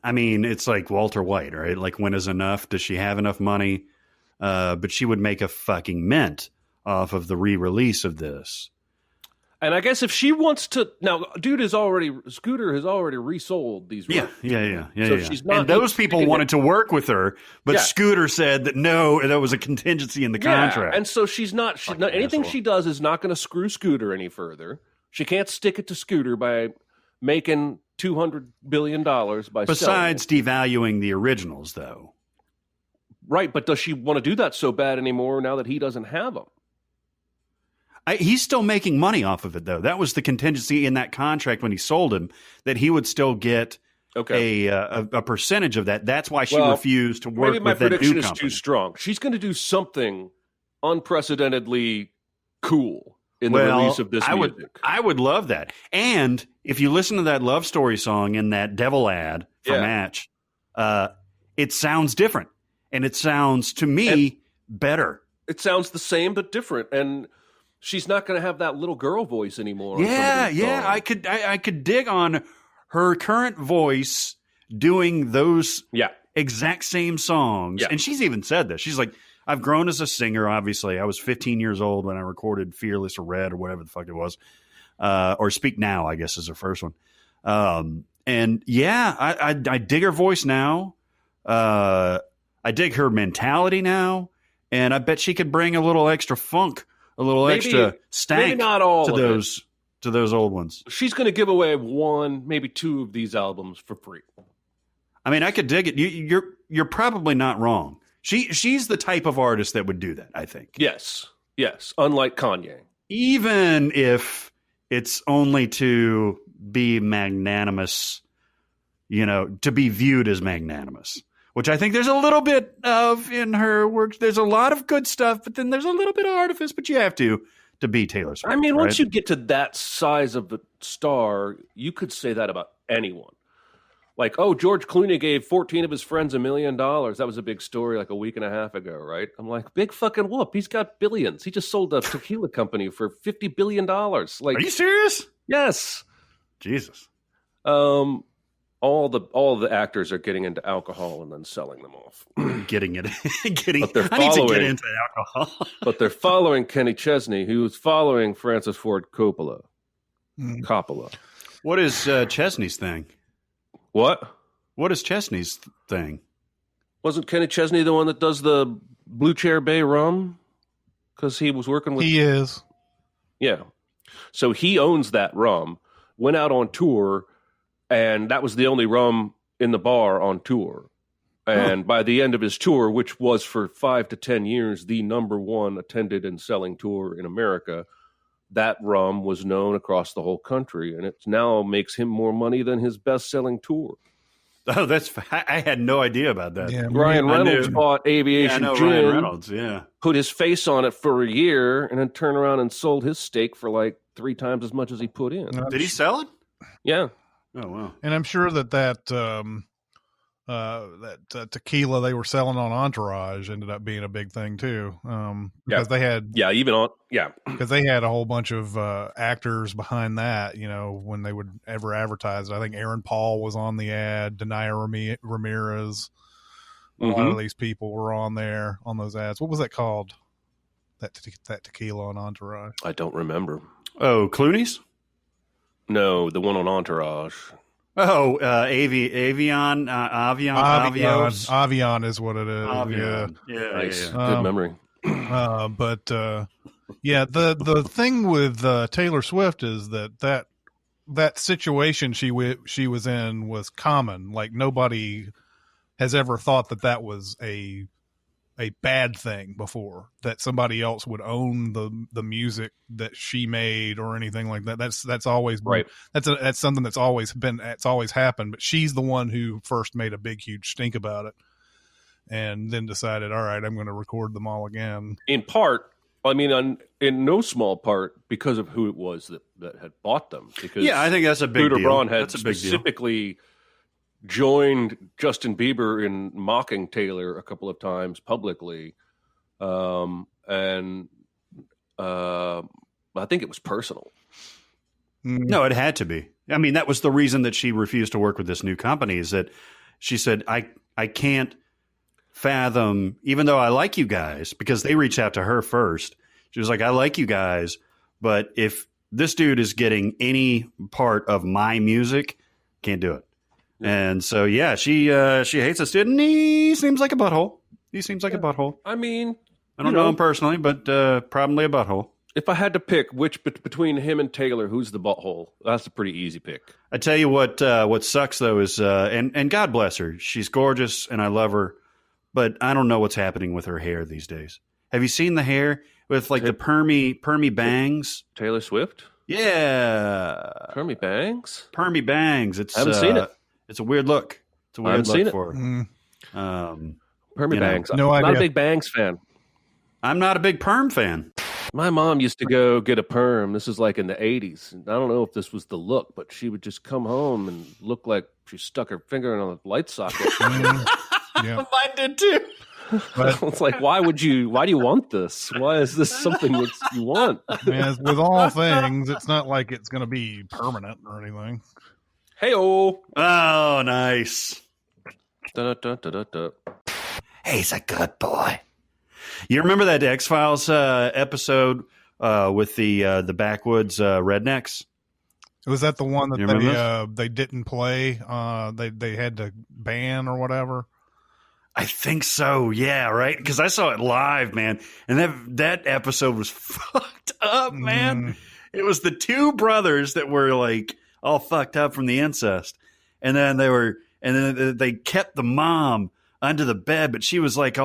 I mean, it's like Walter White, right? Like, when is enough? Does she have enough money? But she would make a fucking mint off of the re-release of this. And I guess if she wants to, now, Scooter has already resold these. Yeah. So she's not. And those people wanted to work with her, but Scooter said that no, that was a contingency in the contract. And so she's not anything she does is not going to screw Scooter any further. She can't stick it to Scooter by making $200 billion by besides devaluing the originals, though. Right, but does she want to do that so bad anymore now that he doesn't have them? He's still making money off of it, though. That was the contingency in that contract when he sold him, that he would still get a percentage of that. That's why she refused to work with that new company. Maybe my prediction is too strong. She's going to do something unprecedentedly cool in the release of this music. I would love that. And if you listen to that Love Story song in that Devil ad for Match, it sounds different. And it sounds, to me, better. It sounds the same but different. And she's not going to have that little girl voice anymore. Yeah. I could dig on her current voice doing those exact same songs. Yeah. And she's even said this. She's like, I've grown as a singer, obviously. I was 15 years old when I recorded Fearless or Red or whatever the fuck it was. Or Speak Now, I guess, is her first one. And yeah, I dig her voice now. I dig her mentality now. And I bet she could bring a little extra funk, a little extra stank to those old ones. She's going to give away one, maybe two of these albums for free. I mean, I could dig it. You're probably not wrong. She's the type of artist that would do that, I think. Yes. Unlike Kanye. Even if it's only to be magnanimous, to be viewed as magnanimous, which I think there's a little bit of in her work. There's a lot of good stuff, but then there's a little bit of artifice, but you have to be Taylor Swift. I mean, right? once you get to that size of a star, you could say that about anyone. Like, George Clooney gave 14 of his friends $1 million. That was a big story like a week and a half ago, right? I'm like, big fucking whoop. He's got billions. He just sold a tequila company for $50 billion. Like, are you serious? Yes. Jesus. All the actors are getting into alcohol and then selling them off. Getting it. But they're I need to get following- into alcohol. But they're following Kenny Chesney, who's following Francis Ford Coppola. Coppola. What is Chesney's thing? What? What is Chesney's thing? Wasn't Kenny Chesney the one that does the Blue Chair Bay rum? Because he was working with... He is. Yeah. So he owns that rum, went out on tour, and that was the only rum in the bar on tour. And by the end of his tour, which was for 5 to 10 years, the number one attended and selling tour in America, that rum was known across the whole country. And it now makes him more money than his best-selling tour. Oh, I had no idea about that. Yeah, Ryan Reynolds bought Aviation Gin. Gin, Ryan Reynolds, yeah. put his face on it for a year, and then turned around and sold his steak for like 3 times as much as he put in. Did he sell it? Yeah. Oh, wow. And I'm sure that tequila they were selling on Entourage ended up being a big thing too. Because they had because they had a whole bunch of actors behind that. When they would ever advertise it, I think Aaron Paul was on the ad. Denaya Ramirez. A lot of these people were on there on those ads. What was that called? That tequila on Entourage. I don't remember. Oh, Clooney's? No, the one on Entourage. Oh, Avion, Avios. Avion is what it is. Avion. Yeah. Yeah, Nice. yeah. Good memory. But the thing with Taylor Swift is that situation she was in was common. Like nobody has ever thought that was a bad thing before, that somebody else would own the music that she made or anything like that. That's always been, right. That's something that's always happened, but she's the one who first made a big, huge stink about it and then decided, all right, I'm going to record them all again. In part, I mean, in no small part because of who it was that had bought them. Because I think that's a big deal. Braun had That's a big deal. specifically joined Justin Bieber in mocking Taylor a couple of times publicly. And I think it was personal. No, it had to be. I mean, that was the reason that she refused to work with this new company, is that she said, I can't fathom, even though I like you guys, because they reached out to her first. She was like, I like you guys, but if this dude is getting any part of my music, can't do it. And so, she hates this dude, and he seems like a butthole. He seems like a butthole. I mean, I don't know him personally, but probably a butthole. If I had to pick which between him and Taylor, who's the butthole? That's a pretty easy pick. I tell you what sucks though is, and God bless her, she's gorgeous and I love her, but I don't know what's happening with her hair these days. Have you seen the hair with like the permy bangs? Taylor Swift? Yeah, Permy bangs. Permy bangs. It's I haven't seen it. It's a weird look. It's a weird look for her. Permy bangs. No I'm idea. not a big bangs fan. I'm not a big perm fan. My mom used to go get a perm. This is like in the 80s. I don't know if this was the look, but she would just come home and look like she stuck her finger in a light socket. Yeah. Mine did too. It's like, why do you want this? Why is this something that you want? As with all things, it's not like it's going to be permanent or anything. Hey-oh. Oh, nice. Da-da-da-da-da. He's a good boy. You remember that X-Files episode with the backwoods rednecks? Was that the one You remember that they didn't play? They had to ban or whatever. I think so. Yeah, right. Because I saw it live, man, and that episode was fucked up, man. It was the two brothers that were like all fucked up from the incest, and then they kept the mom under the bed, but she was like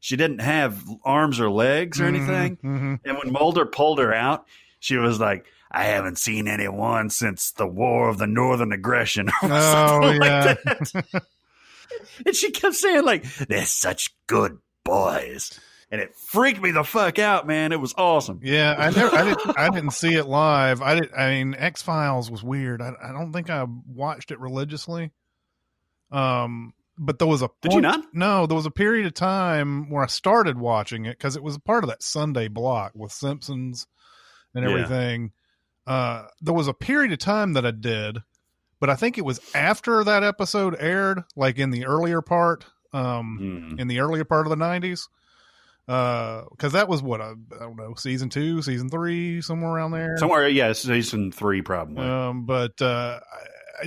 she didn't have arms or legs or anything. And when Mulder pulled her out, she was like, I haven't seen anyone since the War of the Northern Aggression. Oh, yeah. Like and she kept saying, like, they're such good boys. And it freaked me the fuck out, man. It was awesome. Yeah, I didn't see it live. I mean, X-Files was weird. I don't think I watched it religiously. But there was a point, Did you not? No, there was a period of time where I started watching it because it was a part of that Sunday block with Simpsons and everything. There was a period of time that I did, but I think it was after that episode aired, like in the earlier part, in the earlier part of the 90s. Because that was what I don't know, season 2, season 3, somewhere around there. Somewhere, yeah, season 3 probably. But I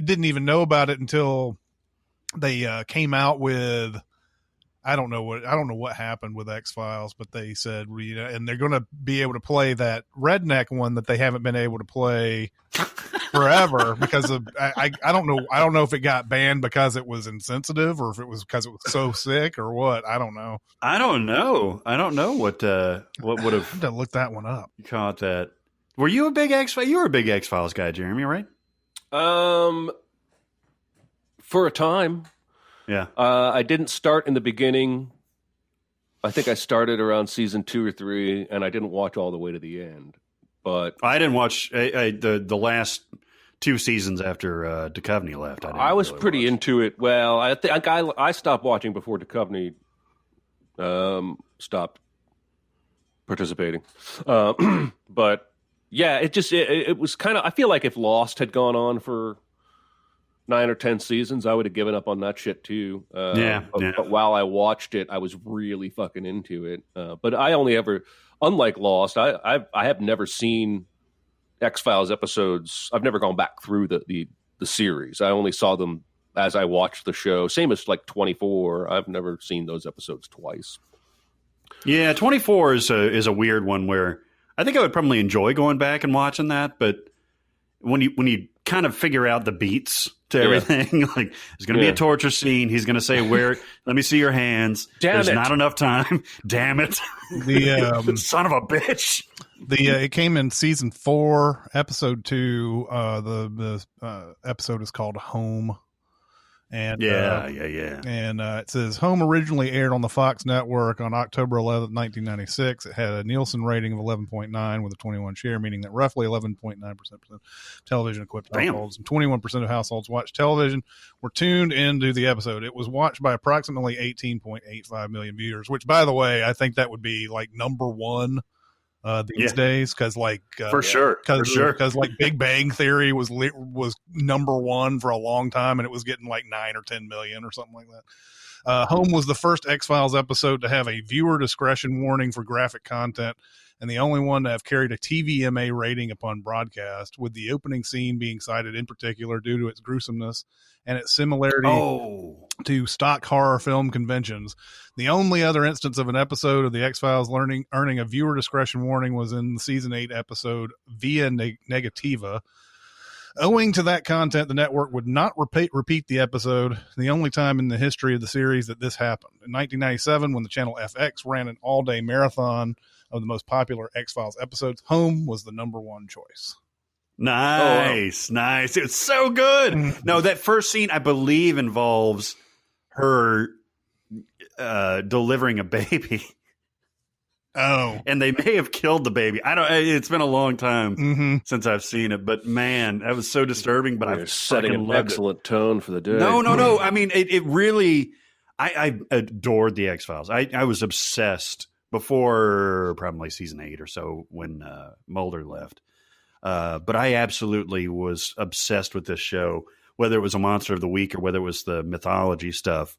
didn't even know about it until they came out with. I don't know what happened with X-Files, but they said, and they're going to be able to play that redneck one that they haven't been able to play forever because of I don't know if it got banned because it was insensitive or if it was because it was so sick or what. I don't know what would have. I have to look that one up. Caught that. Were you a big X-Files? You were a big X-Files guy, Jeremy, right? For a time. Yeah. I didn't start in the beginning. I think I started around season 2 or 3, and I didn't watch all the way to the end. But I didn't watch the last 2 seasons after Duchovny left. I was really pretty into it. Well, I think I stopped watching before Duchovny stopped participating. But yeah, it was kind of. I feel like if Lost had gone on for 9 or 10 seasons, I would have given up on that shit too. But while I watched it, I was really fucking into it. But I only ever, unlike Lost, I have never seen X-Files episodes. I've never gone back through the series. I only saw them as I watched the show. Same as like 24. I've never seen those episodes twice. Yeah, 24 is a weird one where I think I would probably enjoy going back and watching that, but when you kind of figure out the beats to everything, like there's going to be a torture scene. He's going to say, "Where? Let me see your hands." There's not enough time. Damn it! The son of a bitch. It came in season 4, episode 2. The episode is called Home. And And it says Home originally aired on the Fox network on October 11th, 1996. It had a Nielsen rating of 11.9 with a 21 share, meaning that roughly 11.9% of television equipped households and 21% of households watched television were tuned into the episode. It was watched by approximately 18.85 million viewers, which, by the way, I think that would be like number one these days, because like for sure, because like Big Bang Theory was number one for a long time, and it was getting like 9 or 10 million or something like that. Home was the first X-Files episode to have a viewer discretion warning for graphic content, and the only one to have carried a TVMA rating upon broadcast, with the opening scene being cited in particular due to its gruesomeness and its similarity to stock horror film conventions. The only other instance of an episode of the X-Files earning a viewer discretion warning was in the season 8 episode Via Negativa. Owing to that content, the network would not repeat the episode, the only time in the history of the series that this happened. In 1997, when the channel FX ran an all-day marathon of the most popular X-Files episodes, Home was the number one choice. Nice. It's so good. No, that first scene, I believe, involves her delivering a baby. And they may have killed the baby. It's been a long time since I've seen it, but man, that was so disturbing. But I setting an excellent tone for the day. No. I mean, it really. I adored the X-Files. I was obsessed before probably season 8 or so when Mulder left. But I absolutely was obsessed with this show, whether it was a Monster of the Week or whether it was the mythology stuff.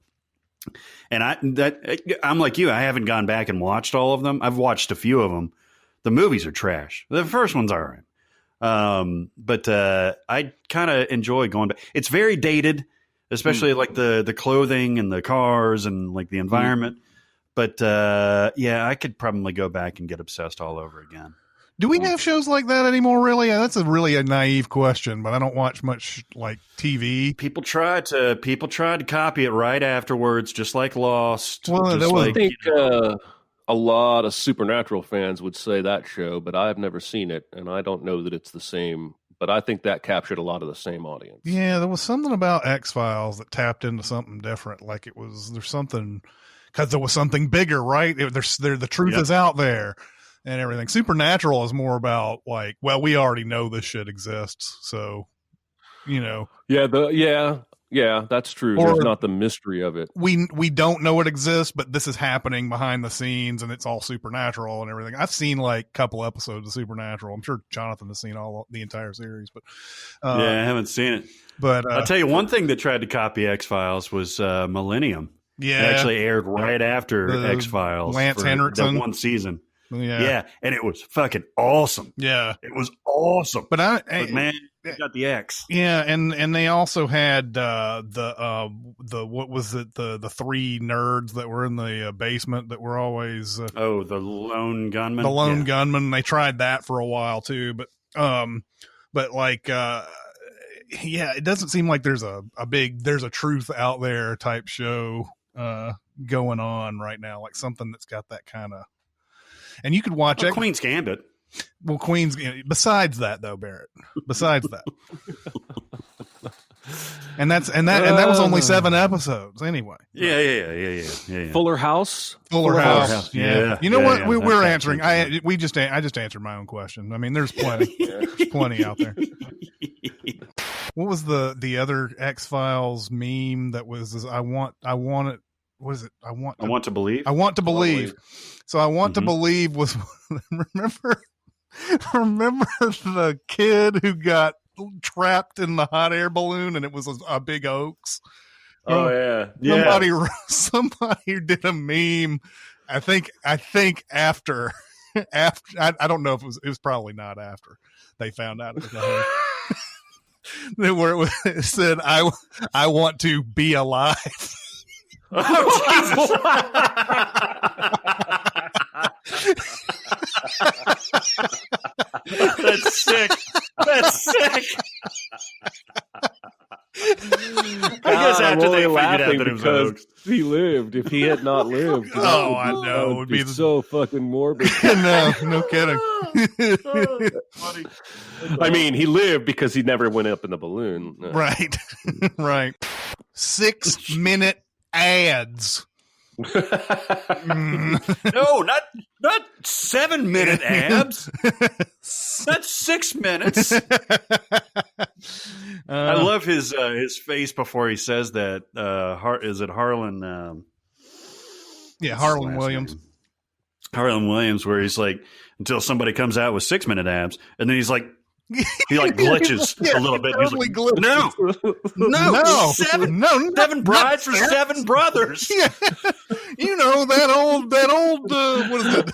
And I'm like you. I haven't gone back and watched all of them. I've watched a few of them. The movies are trash. The first one's all right. But I kind of enjoy going back. It's very dated, especially like the clothing and the cars and like the environment. But I could probably go back and get obsessed all over again. Do we have shows like that anymore? Really? That's a naive question, but I don't watch much like TV. People tried to copy it right afterwards, just like Lost. Well, just I think a lot of Supernatural fans would say that show, but I've never seen it, and I don't know that it's the same. But I think that captured a lot of the same audience. Yeah, there was something about X-Files that tapped into something different. Like there's something, because there was something bigger, right? The truth is out there and everything. Supernatural is more about like, well, we already know this shit exists, so Yeah, that's true. Or- There's not the mystery of it. we don't know it exists, but this is happening behind the scenes, and it's all supernatural and everything. I've seen like a couple episodes of Supernatural. I'm sure Jonathan has seen the entire series, but I haven't seen it. But I'll tell you one thing that tried to copy X-Files was Millennium. yeah, It actually aired right after The X-Files. Lance for Henriksen. that one season. yeah, Yeah, and it was fucking awesome. yeah. It was awesome. But But man, you got the X. yeah, and they also had the what was it, the three nerds that were in the basement that were always The lone gunman. the lone gunman. They tried that for a while too, but like it doesn't seem like there's a truth out there type show going on right now, like something that's got that kind of. And you could watch Queen's Gambit. Well, Queen's. Besides that, though, Barrett. Besides that, and that was only 7 episodes anyway. Yeah. Fuller House. Fuller House. Yeah. You know what? Yeah, We're answering. I just answered my own question. I mean, there's plenty. There's plenty out there. What was the other X-Files meme that was? I want it. What is it? I want to believe. I want to believe. So I want to believe was remember the kid who got trapped in the hot air balloon and it was a big hoax. Oh yeah. Somebody did a meme. I think after I don't know if it was probably not after they found out it was a hoax. Where it said I want to be alive. Oh, That's sick. That's sick. I guess after they figured out that it was a hoax. He lived. If he had not lived, I know it would be so fucking morbid. no kidding. Funny. I mean, he lived because he never went up in the balloon. Right. 6-minute ads. No, not 7-minute abs. That's 6 minutes. I love his face before he says that. Is it Harlan? Harlan Williams. Harlan Williams, where he's like, until somebody comes out with 6-minute abs, and then he's like, he like glitches a little bit. He's like, no, seven brides for 7 brothers. Yeah. You know that old what is it?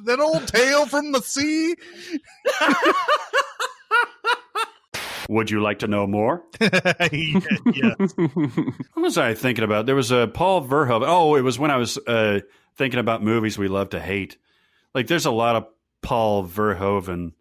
That old tale from the sea. Would you like to know more? Yeah. What was I thinking about? There was a Paul Verhoeven. Oh, it was when I was thinking about movies we love to hate. Like, there's a lot of Paul Verhoeven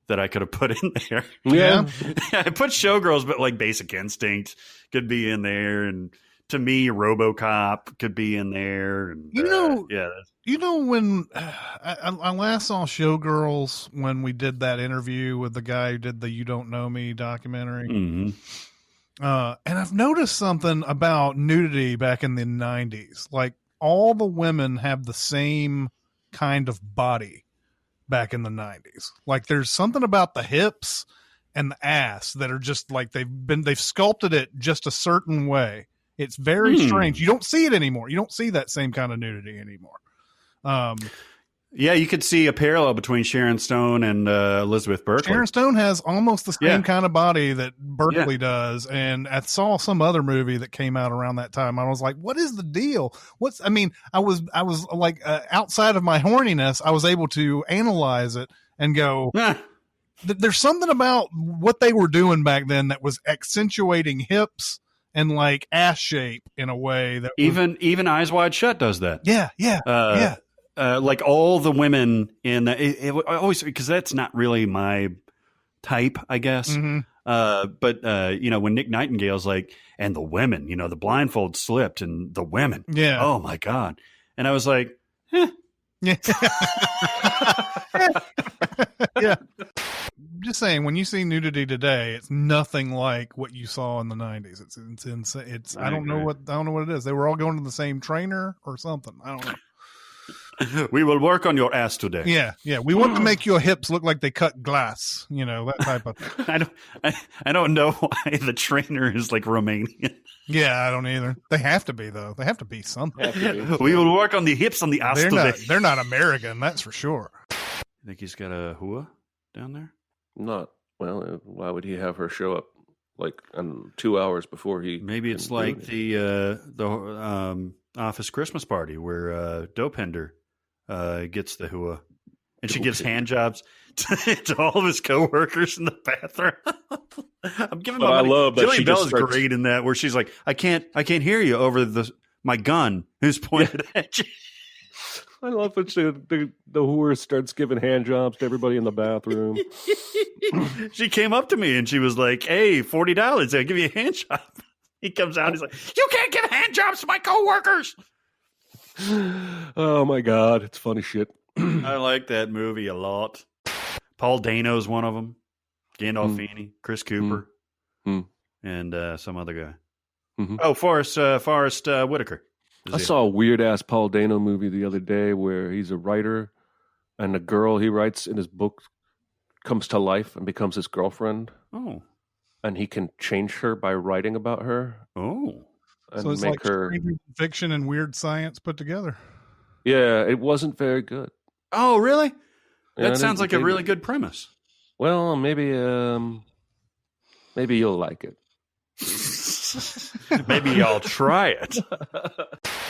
that I could have put in there. Yeah. I put Showgirls, but like Basic Instinct could be in there, and to me, RoboCop could be in there. And, when I last saw Showgirls when we did that interview with the guy who did the You Don't Know Me documentary. Mm-hmm. And I've noticed something about nudity back in the 90s. Like, all the women have the same kind of body back in the 90s. Like, there's something about the hips and the ass that are just like they've sculpted it just a certain way. It's very strange. You don't see it anymore. You don't see that same kind of nudity anymore. Yeah, you could see a parallel between Sharon Stone and Elizabeth Berkley. Sharon Stone has almost the same kind of body that Berkley does. And I saw some other movie that came out around that time. I was like, what is the deal? I was like, outside of my horniness, I was able to analyze it and go, there's something about what they were doing back then that was accentuating hips and like ass shape in a way that even Eyes Wide Shut does that. Yeah. like all the women in it always, because that's not really my type, I guess. Mm-hmm. But when Nick Nightingale's like, and the women, the blindfold slipped, and the women, oh my God, and I was like, yeah. Yeah. Just saying, when you see nudity today, it's nothing like what you saw in the 90s. It's insane. I don't know what it is. They were all going to the same trainer or something. I don't know. We will work on your ass today. Yeah. We want to make your hips look like they cut glass. That type of thing. I don't know why the trainer is like Romanian. Yeah, I don't either. They have to be, though. They have to be something. We will work on the hips on the ass today. They're not American, that's for sure. You think he's got a hua down there? Not well. Why would he have her show up like 2 hours before he? Maybe it's like the office Christmas party where Dopender gets the hua, and she gives hand jobs to all of his coworkers in the bathroom. I'm giving my money. I love that. Jillian Bell is great in that, where she's like, "I can't hear you over my gun who's pointed at you." I love when the whore starts giving hand jobs to everybody in the bathroom. She came up to me and she was like, "Hey, $40, I'll give you a hand job." He comes out, he's like, "You can't give hand jobs to my coworkers." Oh my God, it's funny shit. I like that movie a lot. Paul Dano's one of them. Gandolfini, Chris Cooper, and some other guy. Mm-hmm. Oh, Forrest Whitaker. I saw a weird ass Paul Dano movie the other day where he's a writer, and the girl he writes in his book comes to life and becomes his girlfriend. Oh, and he can change her by writing about her. Oh, and so it's make like her fiction and weird science put together. Yeah, it wasn't very good. Oh, really? Yeah, that sounds like a really good premise. Well, maybe you'll like it. Maybe I'll try it.